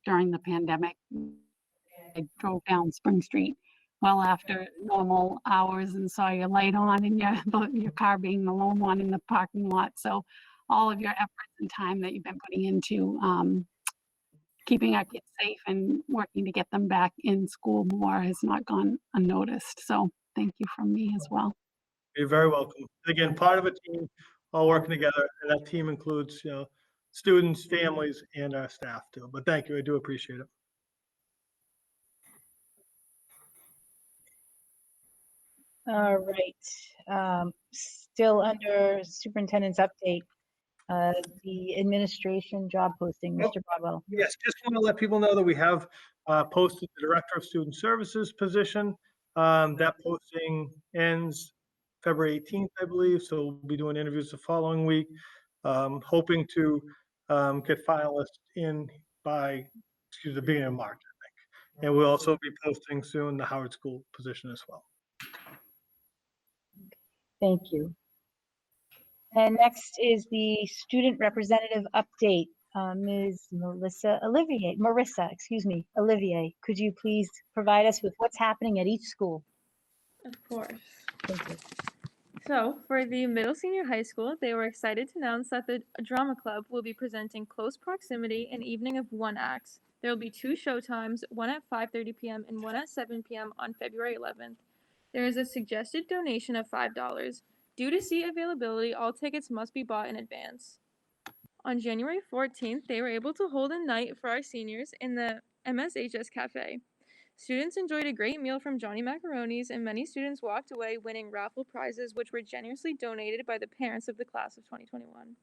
Speaker 8: during the pandemic. I drove down Spring Street well after normal hours and saw your light on and your car being the lone one in the parking lot. So all of your efforts and time that you've been putting into keeping our kids safe and working to get them back in school more has not gone unnoticed. So thank you from me as well.
Speaker 5: You're very welcome. Again, part of a team, all working together, and that team includes students, families, and our staff too. But thank you, I do appreciate it.
Speaker 1: All right. Still under superintendent's update, the administration job posting, Mr. Bodwell.
Speaker 5: Yes, just want to let people know that we have posted the Director of Student Services position. That posting ends February 18th, I believe, so we'll be doing interviews the following week. Hoping to get finalists in by the beginning of March, I think. And we'll also be posting soon the Howard School position as well.
Speaker 1: Thank you. And next is the student representative update. Ms. Marissa Olivier, could you please provide us with what's happening at each school?
Speaker 2: Of course.
Speaker 1: Thank you.
Speaker 2: So, for the middle senior high school, they were excited to announce that the drama club will be presenting Close Proximity, an evening of one acts. There will be 2 showtimes, one at 5:30 p.m. and one at 7 p.m. on February 11th. There is a suggested donation of $5. Due to seat availability, all tickets must be bought in advance. On January 14th, they were able to hold a night for our seniors in the MSHS Cafe. Students enjoyed a great meal from Johnny Macaroni's, and many students walked away winning raffle prizes, which were generously donated by the parents of the class of 2021.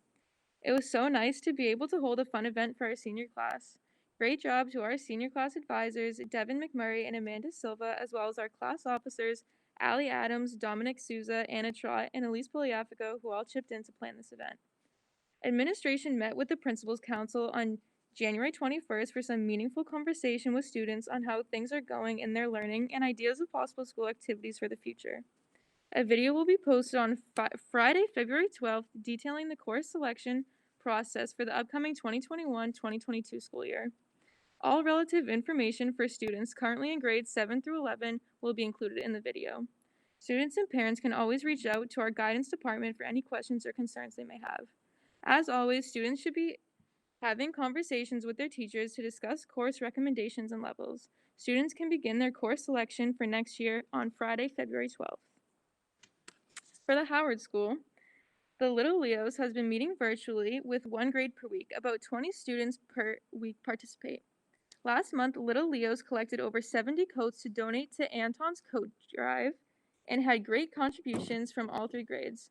Speaker 2: It was so nice to be able to hold a fun event for our senior class. Great job to our senior class advisors, Devin McMurray and Amanda Silva, as well as our class officers, Allie Adams, Dominic Souza, Anna Trott, and Elise Poliafico, who all chipped in to plan this event. Administration met with the Principals Council on January 21st for some meaningful conversation with students on how things are going in their learning and ideas of possible school activities for the future. A video will be posted on Friday, February 12th, detailing the course selection process for the upcoming 2021-2022 school year. All relative information for students currently in grades 7 through 11 will be included in the video. Students and parents can always reach out to our guidance department for any questions or concerns they may have. As always, students should be having conversations with their teachers to discuss course recommendations and levels. Students can begin their course selection for next year on Friday, February 12th. For the Howard School, the Little Leos has been meeting virtually with 1 grade per week. About 20 students per week participate. Last month, Little Leos collected over 70 coats to donate to Anton's Coat Drive and had great contributions from all 3 grades.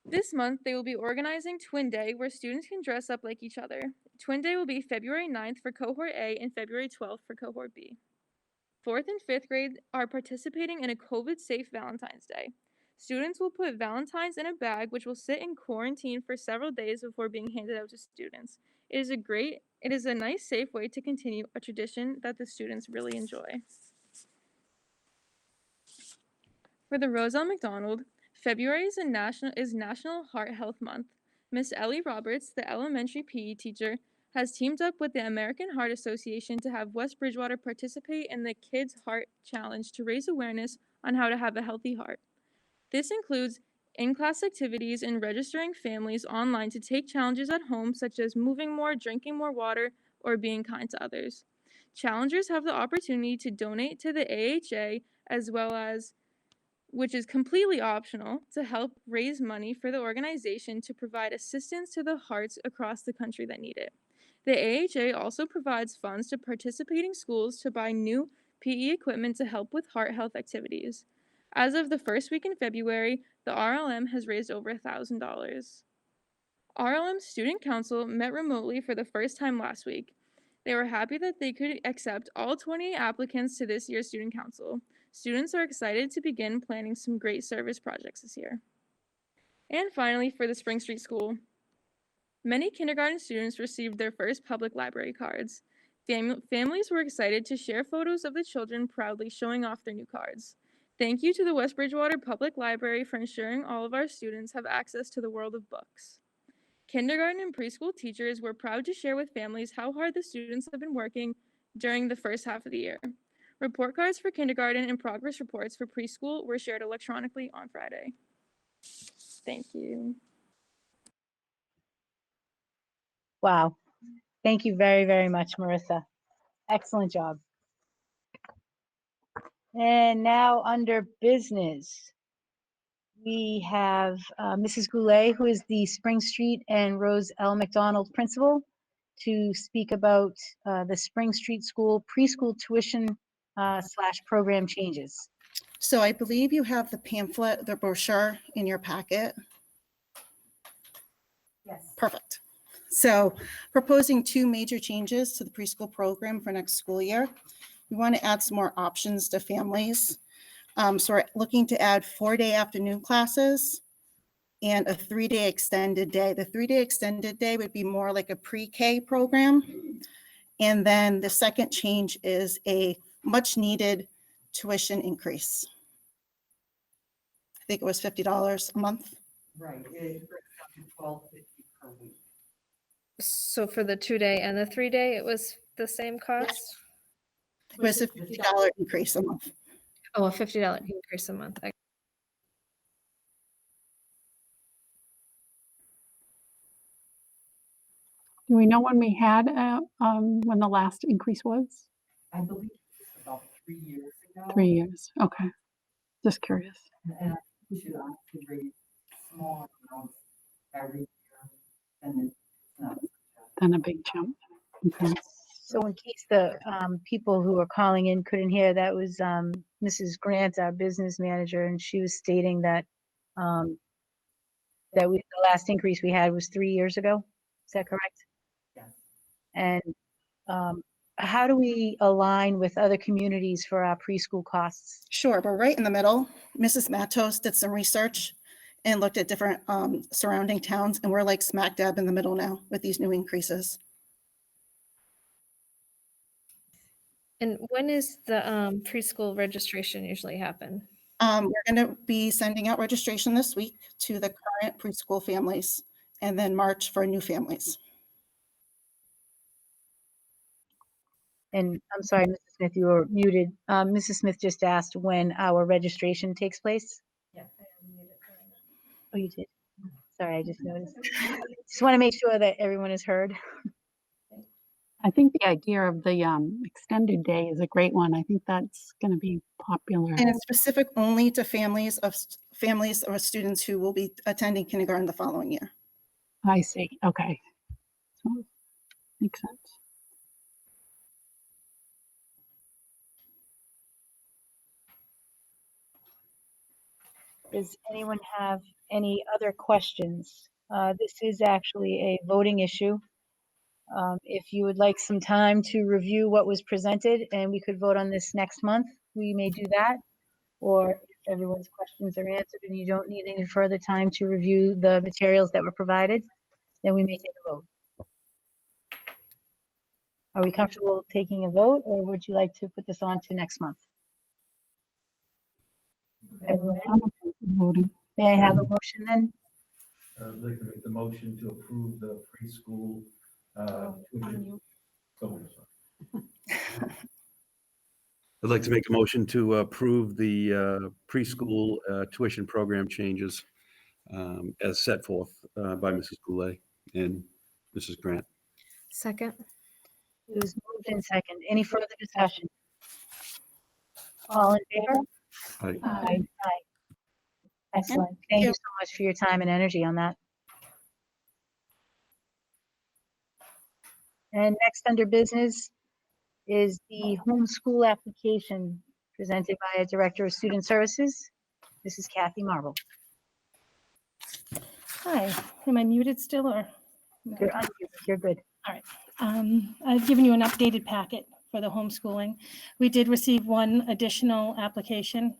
Speaker 2: This month, they will be organizing Twin Day, where students can dress up like each other. Twin Day will be February 9th for Cohort A and February 12th for Cohort B. 4th and 5th grade are participating in a COVID-safe Valentine's Day. Students will put Valentines in a bag, which will sit in quarantine for several days before being handed out to students. It is a nice, safe way to continue a tradition that the students really enjoy. For the Roselle McDonald, February is National Heart Health Month. Miss Ellie Roberts, the elementary PE teacher, has teamed up with the American Heart Association to have West Bridgewater participate in the Kids Heart Challenge to raise awareness on how to have a healthy heart. This includes in-class activities and registering families online to take challenges at home, such as moving more, drinking more water, or being kind to others. Challengers have the opportunity to donate to the AHA as well as, which is completely optional, to help raise money for the organization to provide assistance to the hearts across the country that need it. The AHA also provides funds to participating schools to buy new PE equipment to help with heart health activities. As of the first week in February, the RLM has raised over $1,000. RLM Student Council met remotely for the first time last week. They were happy that they could accept all 28 applicants to this year's Student Council. Students are excited to begin planning some great service projects this year. And finally, for the Spring Street School, many kindergarten students received their first public library cards. Families were excited to share photos of the children proudly showing off their new cards. Thank you to the West Bridgewater Public Library for ensuring all of our students have access to the world of books. Kindergarten and preschool teachers were proud to share with families how hard the students have been working during the first half of the year. Report cards for kindergarten and progress reports for preschool were shared electronically on Friday. Thank you.
Speaker 1: Wow. Thank you very, very much, Marissa. Excellent job. And now under business, we have Mrs. Goulet, who is the Spring Street and Rose L. McDonald principal, to speak about the Spring Street School preschool tuition / program changes.
Speaker 9: So I believe you have the pamphlet, the brochure in your packet.
Speaker 6: Yes.
Speaker 9: Perfect. So proposing 2 major changes to the preschool program for next school year. We want to add some more options to families. So we're looking to add 4-day afternoon classes and a 3-day extended day. The 3-day extended day would be more like a pre-K program. And then the second change is a much needed tuition increase. I think it was $50 a month.
Speaker 6: Right, it breaks down to $12.50 per week.
Speaker 7: So for the 2-day and the 3-day, it was the same cost?
Speaker 9: It was a $50 increase a month.
Speaker 7: Oh, a $50 increase a month.
Speaker 8: Do we know when we had, when the last increase was?
Speaker 6: I believe it's about 3 years ago.
Speaker 8: 3 years, okay. Just curious.
Speaker 6: And I think we should actually raise small amounts every year, and it's not.
Speaker 8: Then a big jump. Okay.
Speaker 1: So in case the people who are calling in couldn't hear, that was Mrs. Grant, our business manager, and she was stating that the last increase we had was 3 years ago. Is that correct?
Speaker 6: Yes.
Speaker 1: And how do we align with other communities for our preschool costs?
Speaker 9: Sure, we're right in the middle. Mrs. Matos did some research and looked at different surrounding towns, and we're like smack dab in the middle now with these new increases.
Speaker 7: And when is the preschool registration usually happen?
Speaker 9: We're going to be sending out registration this week to the current preschool families, and then March for new families.
Speaker 1: And I'm sorry, Mrs. Smith, you were muted. Mrs. Smith just asked when our registration takes place.
Speaker 6: Yeah.
Speaker 1: Oh, you did? Sorry, I just noticed. Just want to make sure that everyone is heard.
Speaker 8: I think the idea of the extended day is a great one. I think that's going to be popular.
Speaker 9: And it's specific only to families of students who will be attending kindergarten the following year.
Speaker 8: I see. Okay. So, makes sense.
Speaker 1: Does anyone have any other questions? This is actually a voting issue. If you would like some time to review what was presented and we could vote on this next month, we may do that. Or if everyone's questions are answered and you don't need any further time to review the materials that were provided, then we may take a vote. Are we comfortable taking a vote, or would you like to put this on to next month? Everyone,
Speaker 8: I'm okay with voting.
Speaker 1: may I have a motion then?
Speaker 10: I'd like to make the motion to approve the preschool. tuition. Oh, sorry. I'd like to make a motion to approve the preschool tuition program changes as set forth by Mrs. Goulet and Mrs. Grant.
Speaker 7: Second.
Speaker 1: It was moved in second. Any further discussion? All in favor?
Speaker 10: Aye.
Speaker 1: Aye. Excellent. Thank you so much for your time and energy on that. And next under business is the homeschool application presented by a Director of Student Services. This is Kathy Marble.
Speaker 11: Hi, am I muted still or?
Speaker 1: You're unmuted. You're good.
Speaker 11: I've given you an updated packet for the homeschooling. We did receive one additional application.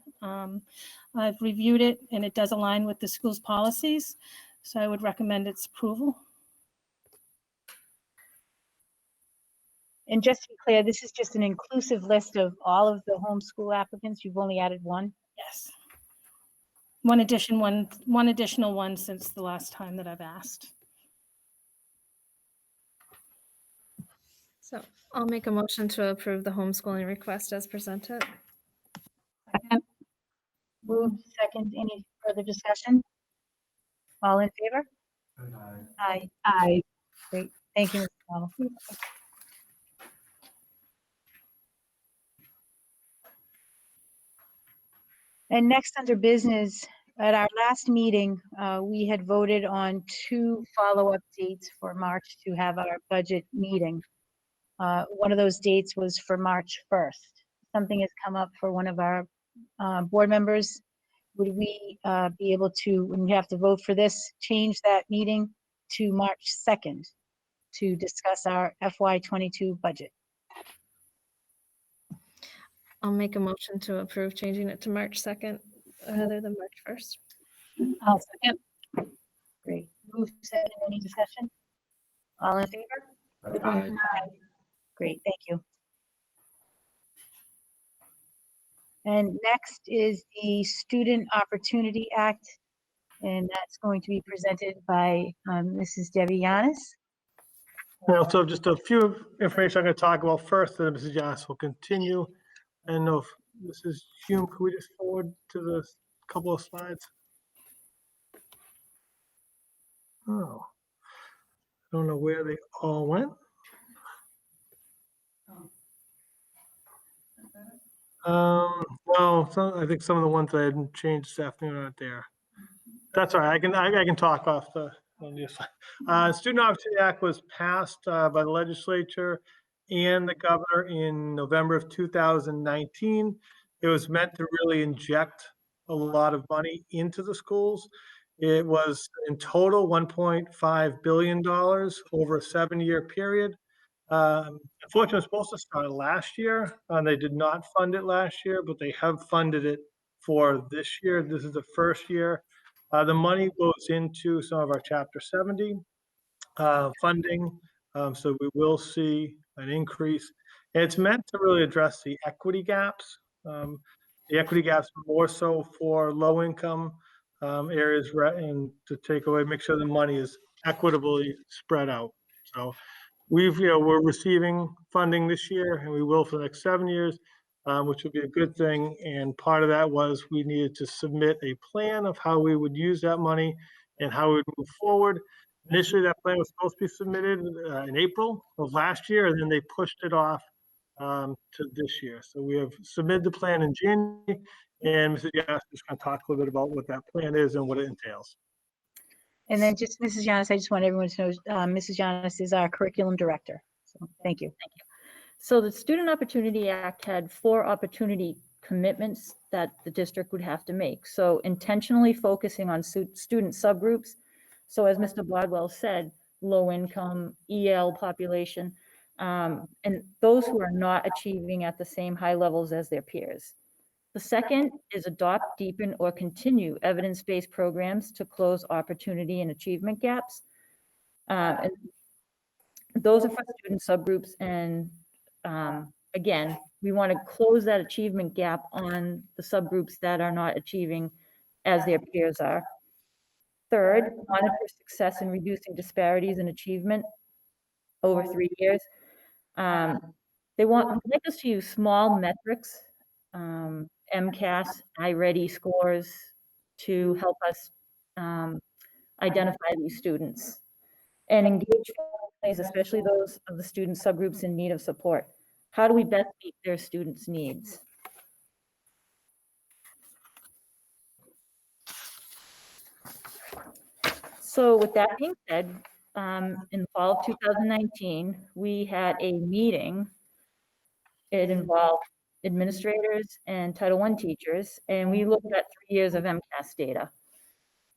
Speaker 11: I've reviewed it and it does align with the school's policies, so I would recommend its approval.
Speaker 1: And just to be clear, this is just an inclusive list of all of the homeschool applicants. You've only added one.
Speaker 11: Yes. One additional one since the last time that I've asked.
Speaker 7: So I'll make a motion to approve the homeschooling request as presented.
Speaker 8: Second.
Speaker 1: Moved second. Any further discussion? All in favor? Aye.
Speaker 8: Aye.
Speaker 1: Great. Thank you, Mr. Marble. And next under business, at our last meeting, we had voted on 2 follow-up dates for March to have our budget meeting. One of those dates was for March 1st. Something has come up for one of our board members. Would we be able to, when we have to vote for this, change that meeting to March 2nd to discuss our FY22 budget?
Speaker 7: I'll make a motion to approve changing it to March 2nd rather than March 1st.
Speaker 8: I'll second.
Speaker 1: Great. Move second. Any discussion? All in favor?
Speaker 10: Aye.
Speaker 1: Great, thank you. And next is the Student Opportunity Act, and that's going to be presented by Mrs. Debbie Yanis.
Speaker 5: Now, so just a few information I'm going to talk about first, and then Mrs. Yass will continue. I don't know if Mrs. Hume, could we just forward to the couple of slides? Oh, I don't know where they all went. No, I think some of the ones I hadn't changed this afternoon aren't there. That's all right. I can talk off the on this. Student Opportunity Act was passed by the legislature and the governor in November of 2019. It was meant to really inject a lot of money into the schools. It was in total $1.5 billion over a 7-year period. Unfortunately, it was supposed to start last year. They did not fund it last year, but they have funded it for this year. This is the first year. The money goes into some of our Chapter 70 funding. So we will see an increase. And it's meant to really address the equity gaps. The equity gaps more so for low income areas and to take away, make sure the money is equitably spread out. So we're receiving funding this year, and we will for the next 7 years, which would be a good thing. And part of that was we needed to submit a plan of how we would use that money and how we would move forward. Initially, that plan was supposed to be submitted in April of last year, and then they pushed it off to this year. So we have submitted the plan in January, and Mrs. Yass is going to talk a little bit about what that plan is and what it entails.
Speaker 1: And then just Mrs. Giannis, I just want everyone to know, Mrs. Giannis is our curriculum director. So thank you.
Speaker 12: So the Student Opportunity Act had 4 opportunity commitments that the district would have to make. So intentionally focusing on student subgroups. So as Mr. Bodwell said, low income, EL population, and those who are not achieving at the same high levels as their peers. The second is adopt, deepen, or continue evidence-based programs to close opportunity and achievement gaps. And those are for student subgroups. And again, we want to close that achievement gap on the subgroups that are not achieving as their peers are. Third, monitor success in reducing disparities in achievement over 3 years. They want like us to use small metrics, MCAS, iReady scores, to help us identify these students and engage families, especially those of the student subgroups in need of support. How do we best meet their students' needs? So with that being said, in the fall of 2019, we had a meeting. It involved administrators and Title I teachers, and we looked at 3 years of MCAS data.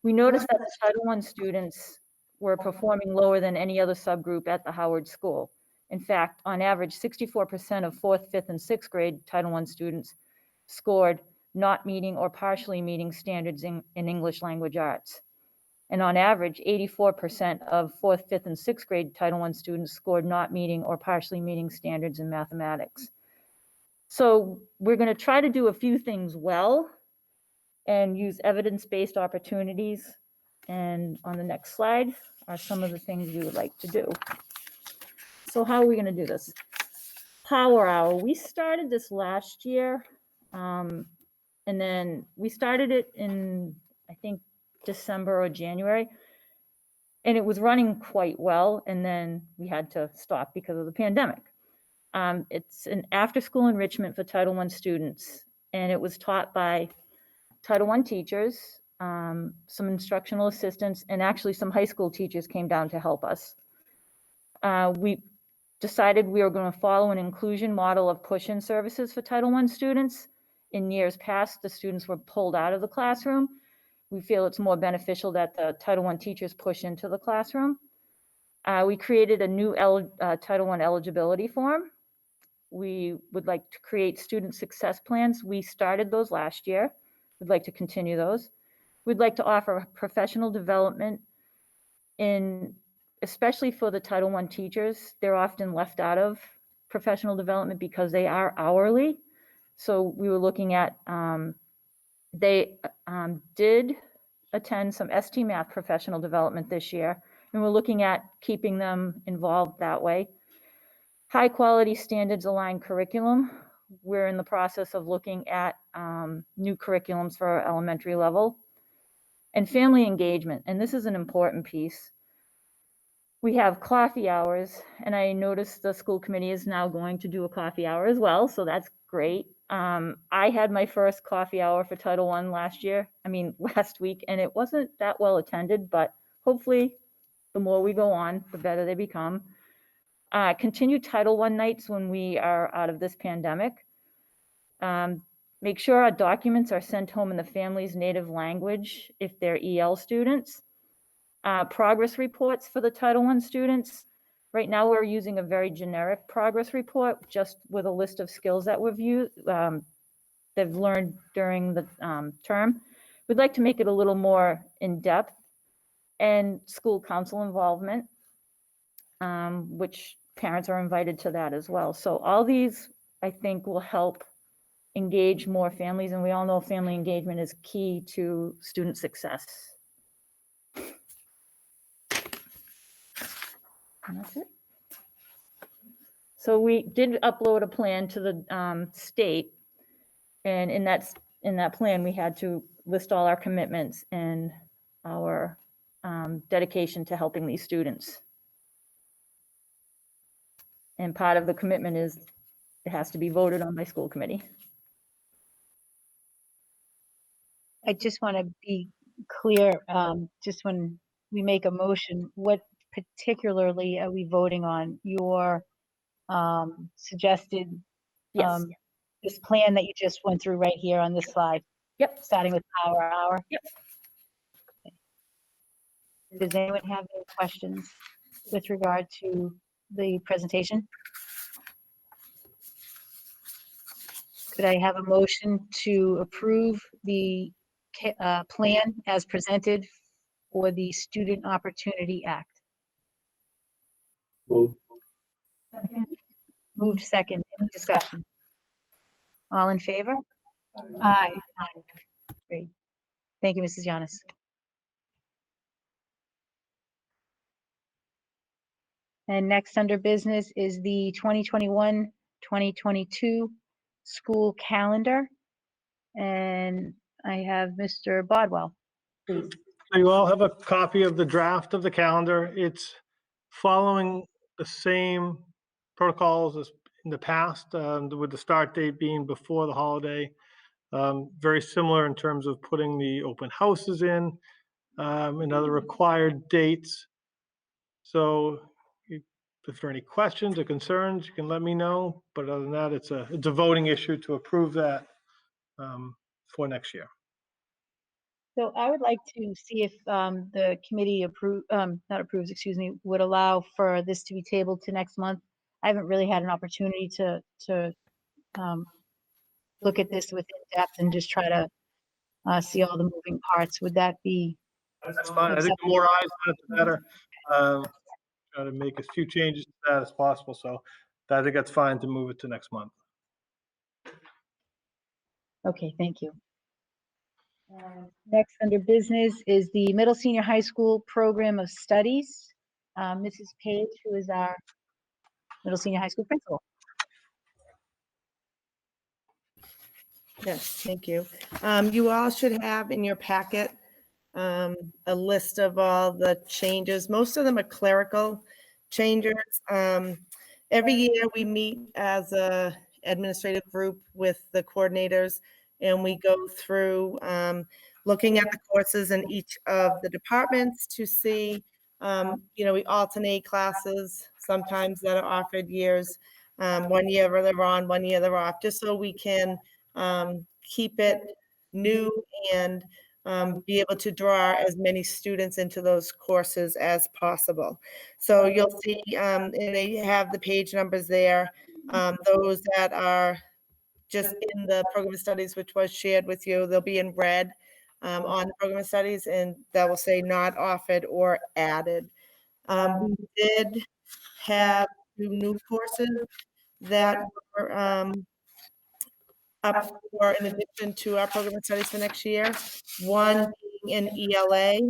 Speaker 12: We noticed that the Title I students were performing lower than any other subgroup at the Howard School. In fact, on average, 64% of 4th, 5th, and 6th grade Title I students scored not meeting or partially meeting standards in English language arts. And on average, 84% of 4th, 5th, and 6th grade Title I students scored not meeting or partially meeting standards in mathematics. So we're going to try to do a few things well and use evidence-based opportunities. And on the next slide are some of the things we would like to do. So how are we going to do this? Power Hour. We started this last year, and then we started it in, I think, December or January, and it was running quite well, and then we had to stop because of the pandemic. It's an after-school enrichment for Title I students, and it was taught by Title I teachers, some instructional assistants, and actually some high school teachers came down to help us. We decided we were going to follow an inclusion model of push-in services for Title I students. In years past, the students were pulled out of the classroom. We feel it's more beneficial that the Title I teachers push into the classroom. We created a new Title I eligibility form. We would like to create student success plans. We started those last year. We'd like to continue those. We'd like to offer professional development especially for the Title I teachers. They're often left out of professional development because they are hourly. So we were looking at, they did attend some ST Math professional development this year, and we're looking at keeping them involved that way. High quality standards aligned curriculum. We're in the process of looking at new curriculums for our elementary level. And family engagement, and this is an important piece. We have coffee hours, and I noticed the school committee is now going to do a coffee hour as well, so that's great. I had my first coffee hour for Title I last week, and it wasn't that well attended, but hopefully the more we go on, the better they become. Continue Title I nights when we are out of this pandemic. Make sure our documents are sent home in the family's native language if they're EL students. Progress reports for the Title I students. Right now, we're using a very generic progress report, just with a list of skills that they've learned during the term. We'd like to make it a little more in-depth, and school council involvement, which parents are invited to that as well. So all these, I think, will help engage more families, and we all know family engagement is key to student success. And that's it. So we did upload a plan to the state, and in that plan, we had to list all our commitments and our dedication to helping these students. And part of the commitment is it has to be voted on by school committee.
Speaker 1: I just want to be clear, just when we make a motion, what particularly are we voting on? Your suggested,
Speaker 12: Yes.
Speaker 1: this plan that you just went through right here on this slide,
Speaker 12: Yep.
Speaker 1: starting with hour.
Speaker 12: Yep.
Speaker 1: Does anyone have any questions with regard to the presentation? Could I have a motion to approve the plan as presented for the Student Opportunity Act? Moved second. Any discussion? All in favor?
Speaker 8: Aye.
Speaker 1: Great. Thank you, Mrs. Yanis. And next under business is the 2021-2022 school calendar. And I have Mr. Bodwell, please.
Speaker 5: So you all have a copy of the draft of the calendar. It's following the same protocols as in the past, with the start date being before the holiday. Very similar in terms of putting the open houses in, and other required dates. So if there are any questions or concerns, you can let me know. But other than that, it's a voting issue to approve that for next year.
Speaker 1: So I would like to see if the committee would allow for this to be tabled to next month. I haven't really had an opportunity to look at this with in depth and just try to see all the moving parts. Would that be?
Speaker 5: That's fine. I think the more eyes on it, the better. Try to make as few changes to that as possible. So I think that's fine to move it to next month.
Speaker 1: Okay, thank you. Next under business is the Middle Senior High School Program of Studies. Mrs. Page, who is our Middle Senior High School principal.
Speaker 3: Yes, thank you. You all should have in your packet a list of all the changes. Most of them are clerical changes. Every year we meet as a administrative group with the coordinators, and we go through looking at the courses in each of the departments to see, we alternate classes sometimes that are offered years. 1 year they're on, 1 year they're off, just so we can keep it new and be able to draw as many students into those courses as possible. So you'll see, and they have the page numbers there. Those that are just in the program of studies, which was shared with you, they'll be in red on the program of studies, and that will say not offered or added. We did have 2 new courses that were up for in addition to our program of studies for next year. One being in ELA,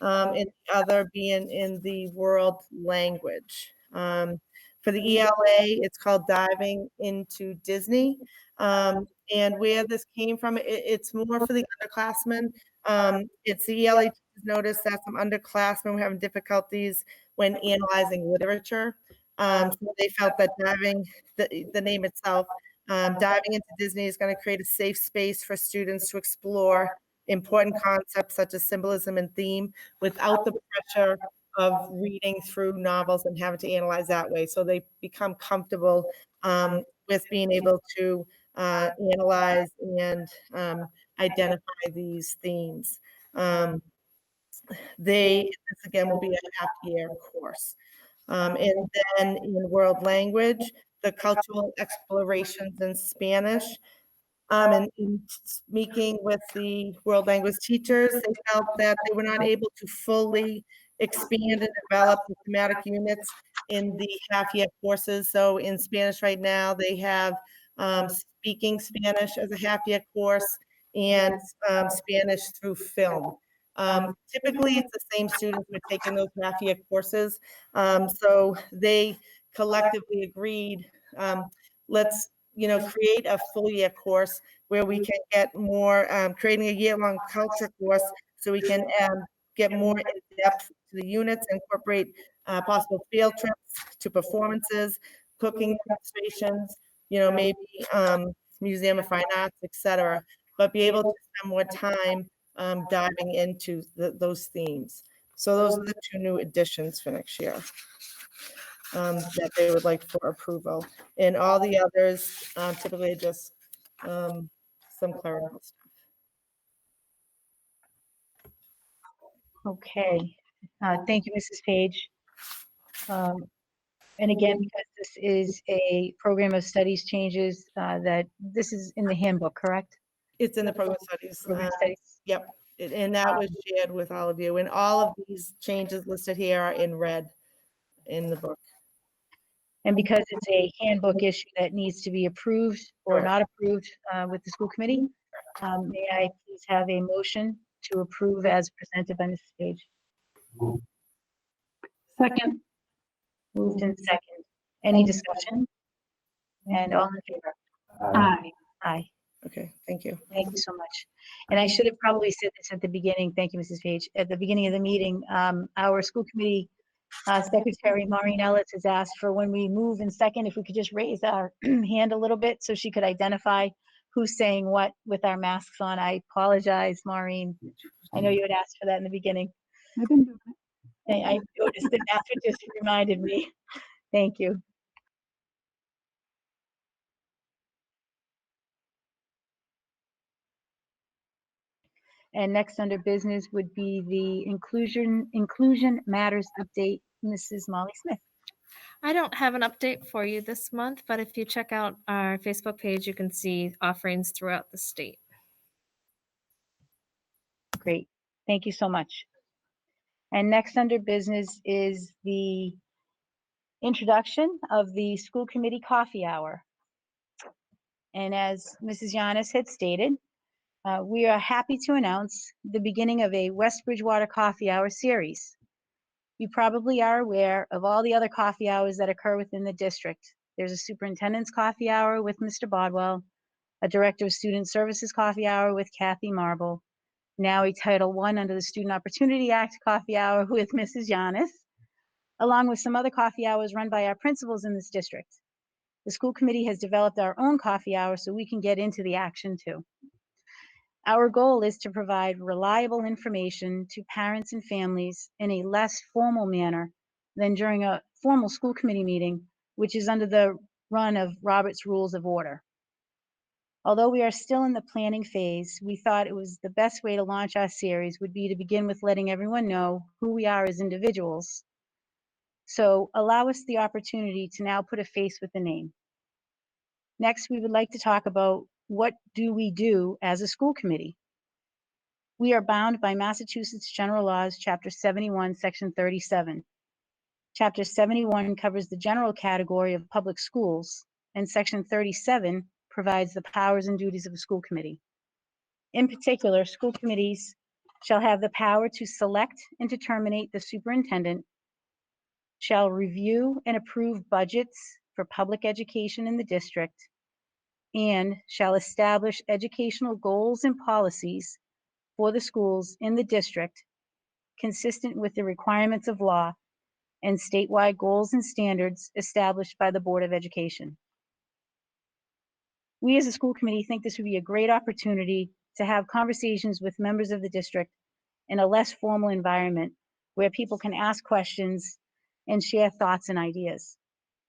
Speaker 3: and the other being in the world language. For the ELA, it's called Diving into Disney. And where this came from, it's more for the underclassmen. It's the ELA teachers noticed that some underclassmen were having difficulties when analyzing literature. So they felt that diving, the name itself, diving into Disney is going to create a safe space for students to explore important concepts such as symbolism and theme without the pressure of reading through novels and having to analyze that way. So they become comfortable with being able to analyze and identify these themes. This again will be a half-year course. And then in world language, the cultural explorations in Spanish. And in speaking with the world language teachers, they felt that they were not able to fully expand and develop the thematic units in the half-year courses. So in Spanish right now, they have speaking Spanish as a half-year course and Spanish through film. Typically, it's the same students who are taking those half-year courses. So they collectively agreed, let's, create a full year course where we can get more, creating a year-long culture course so we can get more in depth to the units, incorporate possible field trips to performances, cooking demonstrations, maybe Museum of Fine Arts, etc. But be able to spend more time diving into those themes. So those are the two new additions for next year that they would like for approval. And all the others typically just some clerical stuff.
Speaker 1: Okay, thank you, Mrs. Page. And again, because this is a program of studies changes, that this is in the handbook, correct?
Speaker 3: It's in the program studies.
Speaker 1: Program studies.
Speaker 3: Yep. And that was shared with all of you. And all of these changes listed here are in red in the book.
Speaker 1: And because it's a handbook issue that needs to be approved or not approved with the school committee, may I please have a motion to approve as presented by Mrs. Page?
Speaker 8: Second.
Speaker 1: Moved in second. Any discussion? And all in favor?
Speaker 8: Aye.
Speaker 1: Aye.
Speaker 3: Okay, thank you.
Speaker 1: Thank you so much. And I should have probably said this at the beginning. Thank you, Mrs. Page. At the beginning of the meeting, our school committee secretary, Maureen Ellis, has asked for when we move in second, if we could just raise our hand a little bit so she could identify who's saying what with our masks on. I apologize, Maureen. I know you had asked for that in the beginning.
Speaker 8: I've been doing it.
Speaker 1: I noticed that that's what just reminded me. Thank you. And next under business would be the inclusion matters update, Mrs. Molly Smith.
Speaker 7: I don't have an update for you this month, but if you check out our Facebook page, you can see offerings throughout the state.
Speaker 1: Great. Thank you so much. And next under business is the introduction of the school committee coffee hour. And as Mrs. Yanis had stated, we are happy to announce the beginning of a West Bridgewater coffee hour series. You probably are aware of all the other coffee hours that occur within the district. There's a superintendent's coffee hour with Mr. Bodwell, a director of student services coffee hour with Kathy Marble, now a Title I under the Student Opportunity Act coffee hour with Mrs. Yanis, along with some other coffee hours run by our principals in this district. The school committee has developed our own coffee hour so we can get into the action too. Our goal is to provide reliable information to parents and families in a less formal manner than during a formal school committee meeting, which is under the run of Robert's Rules of Order. Although we are still in the planning phase, we thought it was the best way to launch our series would be to begin with letting everyone know who we are as individuals. So allow us the opportunity to now put a face with the name. Next, we would like to talk about what do we do as a school committee. We are bound by Massachusetts General Laws, Chapter 71, Section 37. Chapter 71 covers the general category of public schools, and Section 37 provides the powers and duties of a school committee. In particular, school committees shall have the power to select and to terminate the superintendent, shall review and approve budgets for public education in the district, and shall establish educational goals and policies for the schools in the district consistent with the requirements of law and statewide goals and standards established by the Board of Education. We as a school committee think this would be a great opportunity to have conversations with members of the district in a less formal environment where people can ask questions and share thoughts and ideas.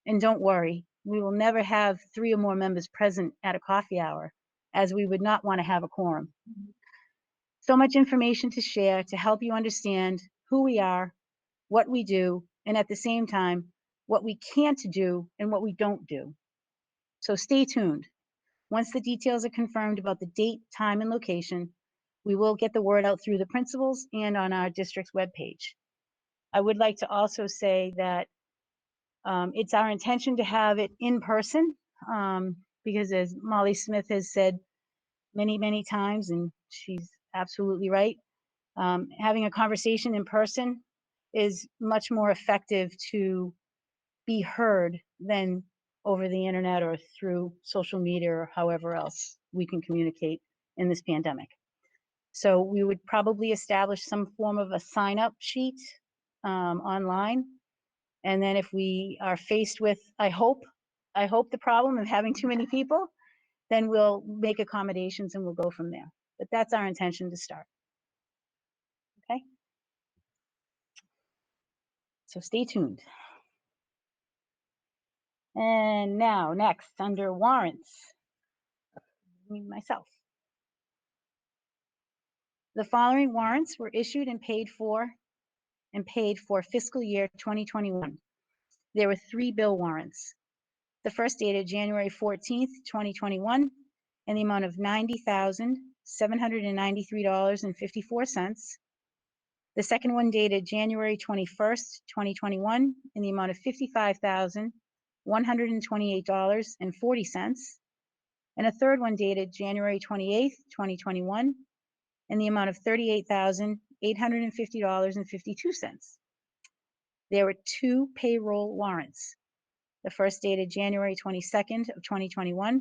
Speaker 1: And don't worry, we will never have 3 or more members present at a coffee hour, as we would not want to have a quorum. So much information to share to help you understand who we are, what we do, and at the same time, what we can't do and what we don't do. So stay tuned. Once the details are confirmed about the date, time, and location, we will get the word out through the principals and on our district's webpage. I would like to also say that it's our intention to have it in person because as Molly Smith has said many, many times, and she's absolutely right, having a conversation in person is much more effective to be heard than over the internet or through social media or however else we can communicate in this pandemic. So we would probably establish some form of a sign-up sheet online. And then if we are faced with, I hope the problem of having too many people, then we'll make accommodations and we'll go from there. But that's our intention to start. Okay? So stay tuned. And now, next, under warrants, myself. The following warrants were issued and paid for fiscal year 2021. There were 3 bill warrants. The first dated January 14th, 2021, in the amount of $90,793.54. The second one dated January 21st, 2021, in the amount of $55,128.40. And a third one dated January 28th, 2021, in the amount of $38,850.52. There were 2 payroll warrants. The first dated January 22nd of 2021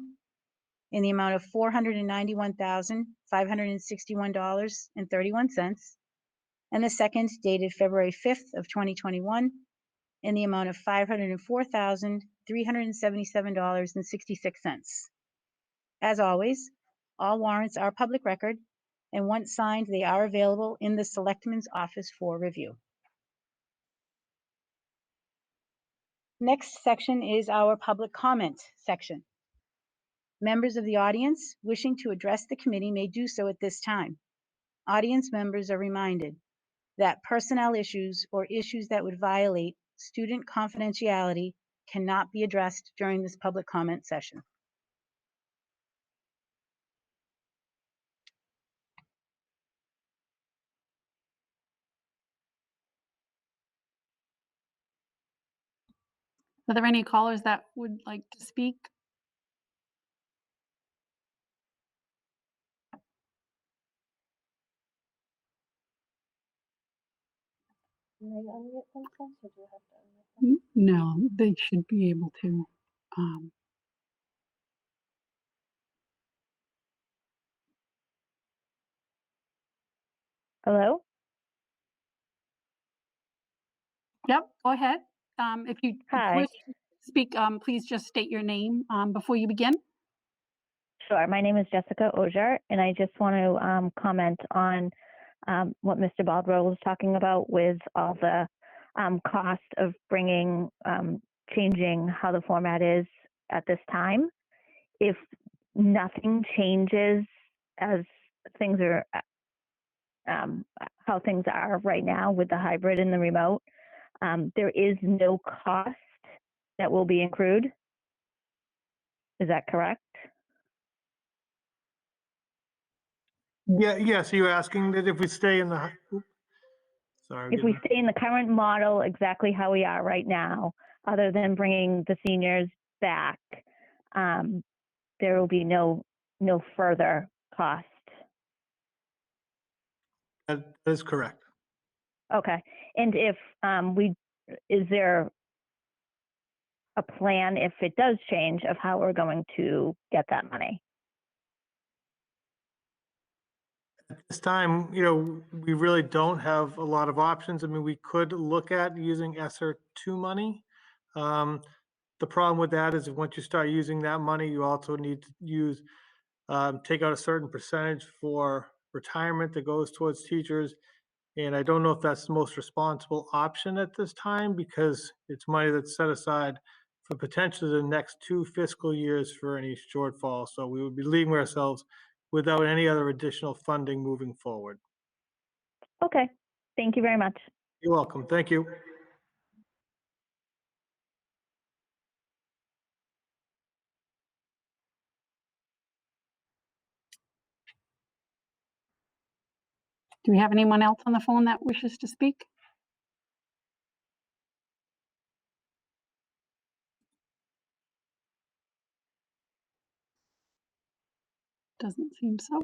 Speaker 1: in the amount of $491,561.31, and the second dated February 5th of 2021 in the amount of $504,377.66. As always, all warrants are public record, and once signed, they are available in the Selectman's office for review. Next section is our public comment section. Members of the audience wishing to address the committee may do so at this time. Audience members are reminded that personnel issues or issues that would violate student confidentiality cannot be addressed during this public comment session.
Speaker 8: Are there any callers that would like to speak? No, they should be able to.
Speaker 13: Hello?
Speaker 8: Yep, go ahead. If you
Speaker 13: Hi.
Speaker 8: wish to speak, please just state your name before you begin.
Speaker 13: Sure. My name is Jessica Ojar, and I just want to comment on what Mr. Baldwell was talking about with all the cost of changing how the format is at this time. If nothing changes as things are, how things are right now with the hybrid and the remote, there is no cost that will be accrued. Is that correct?
Speaker 5: Yeah, so you're asking that if we stay in the, sorry.
Speaker 13: If we stay in the current model exactly how we are right now, other than bringing the seniors back, there will be no further cost.
Speaker 5: That is correct.
Speaker 13: Okay. And if is there a plan if it does change of how we're going to get that money?
Speaker 5: At this time, we really don't have a lot of options. I mean, we could look at using ESSER 2 money. The problem with that is once you start using that money, you also need to take out a certain percentage for retirement that goes towards teachers. And I don't know if that's the most responsible option at this time because it's money that's set aside for potentially the next 2 fiscal years for any shortfall. So we would be leaving ourselves without any other additional funding moving forward.
Speaker 13: Okay. Thank you very much.
Speaker 5: You're welcome. Thank you.
Speaker 8: Do we have anyone else on the phone that wishes to speak? Doesn't seem so.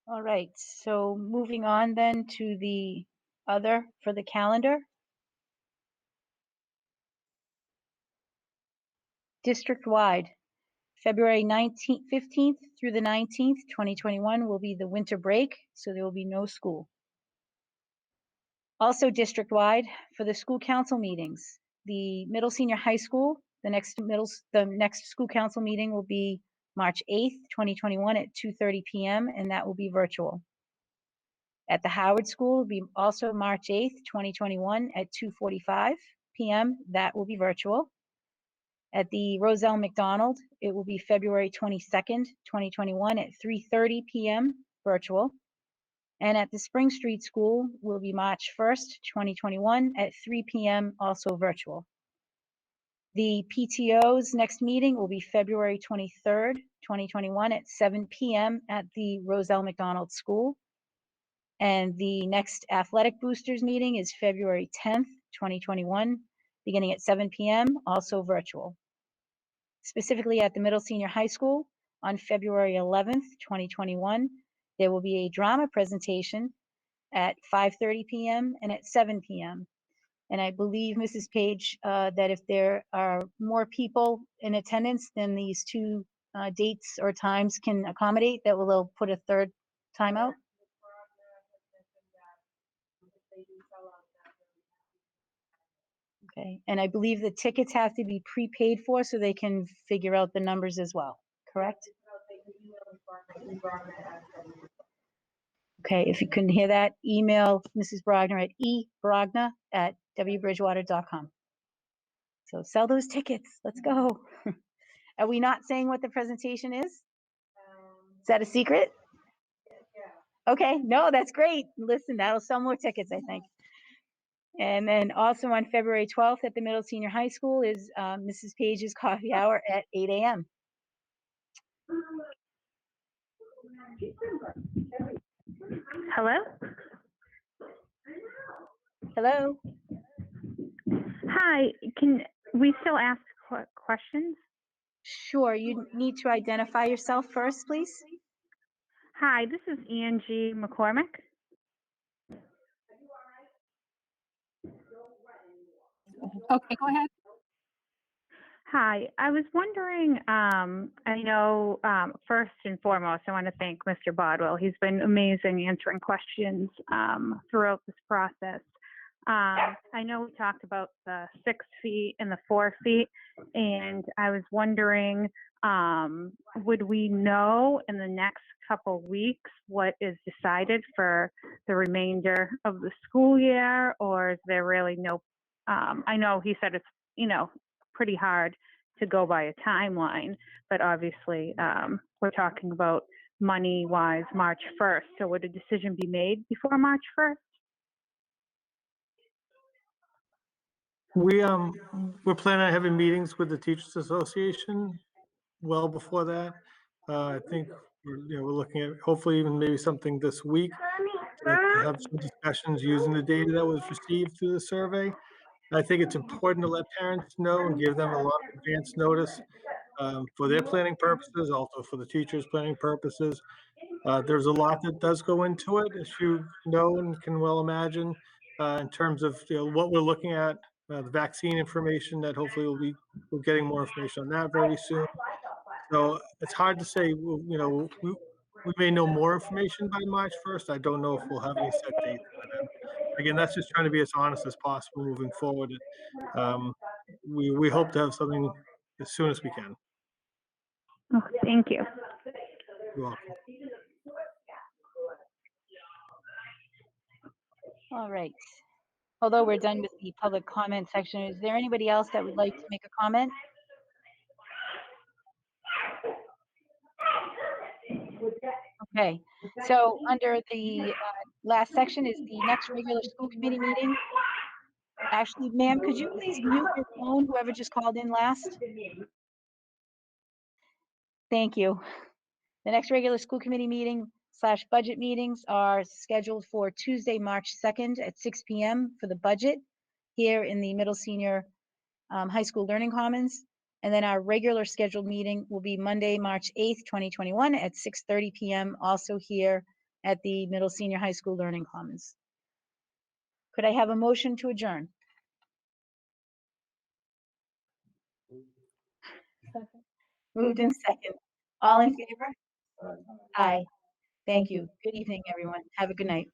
Speaker 1: All right, so moving on then to the other for the calendar. District-wide, February 19th, 15th through the 19th, 2021 will be the winter break, so there will be no school. Also district-wide, for the school council meetings, the middle senior high school, the next school council meeting will be March 8th, 2021 at 2:30 p.m. and that will be virtual. At the Howard School will be also March 8th, 2021 at 2:45 p.m. That will be virtual. At the Roselle McDonald, it will be February 22nd, 2021 at 3:30 p.m. virtual. And at the Spring Street School will be March 1st, 2021 at 3 p.m. also virtual. The PTO's next meeting will be February 23rd, 2021 at 7 p.m. at the Roselle McDonald School. And the next athletic boosters meeting is February 10th, 2021, beginning at 7 p.m., also virtual. Specifically at the middle senior high school on February 11th, 2021, there will be a drama presentation at 5:30 p.m. and at 7 p.m. And I believe, Mrs. Page, that if there are more people in attendance than these two dates or times can accommodate, that will put a third time out. Okay, and I believe the tickets have to be prepaid for so they can figure out the numbers as well, correct? Okay, if you couldn't hear that, email Mrs. Brogner at ebrogner@wbridgewater.com. So sell those tickets, let's go. Are we not saying what the presentation is? Is that a secret? Okay, no, that's great. Listen, that'll sell more tickets, I think. And then also on February 12th at the middle senior high school is Mrs. Page's coffee hour at 8 a.m.
Speaker 13: Hello?
Speaker 1: Hello?
Speaker 13: Hi, can we still ask questions?
Speaker 1: Sure, you need to identify yourself first, please.
Speaker 13: Hi, this is Angie McCormick.
Speaker 8: Okay, go ahead.
Speaker 13: Hi, I was wondering, I know, first and foremost, I want to thank Mr. Bodwell. He's been amazing answering questions throughout this process. I know we talked about the 6 feet and the 4 feet, and I was wondering, would we know in the next couple weeks what is decided for the remainder of the school year, or is there really no, I know he said it's, pretty hard to go by a timeline, but obviously we're talking about money-wise March 1st, so would a decision be made before March 1st?
Speaker 5: We're planning on having meetings with the Teachers Association well before that. I think we're looking at hopefully even maybe something this week to have some discussions using the data that was received through the survey. I think it's important to let parents know and give them a lot of advance notice for their planning purposes, also for the teachers' planning purposes. There's a lot that does go into it, as you know and can well imagine, in terms of what we're looking at, the vaccine information that hopefully we're getting more information on that very soon. So it's hard to say, we may know more information by March 1st. I don't know if we'll have any set dates by then. Again, that's just trying to be as honest as possible moving forward. We hope to have something as soon as we can.
Speaker 13: Oh, thank you.
Speaker 5: You're welcome.
Speaker 1: All right. Although we're done with the public comment section, is there anybody else that would like to make a comment? Okay, so under the last section is the next regular school committee meeting. Actually, ma'am, could you please mute your phone, whoever just called in last? Thank you. The next regular school committee meeting / budget meetings are scheduled for Tuesday, March 2nd at 6 p.m. for the budget here in the middle senior high school learning commons. And then our regular scheduled meeting will be Monday, March 8th, 2021 at 6:30 p.m. also here at the Middle Senior High School Learning Commons. Could I have a motion to adjourn? Moved in second. All in favor? Aye. Thank you. Good evening, everyone. Have a good night.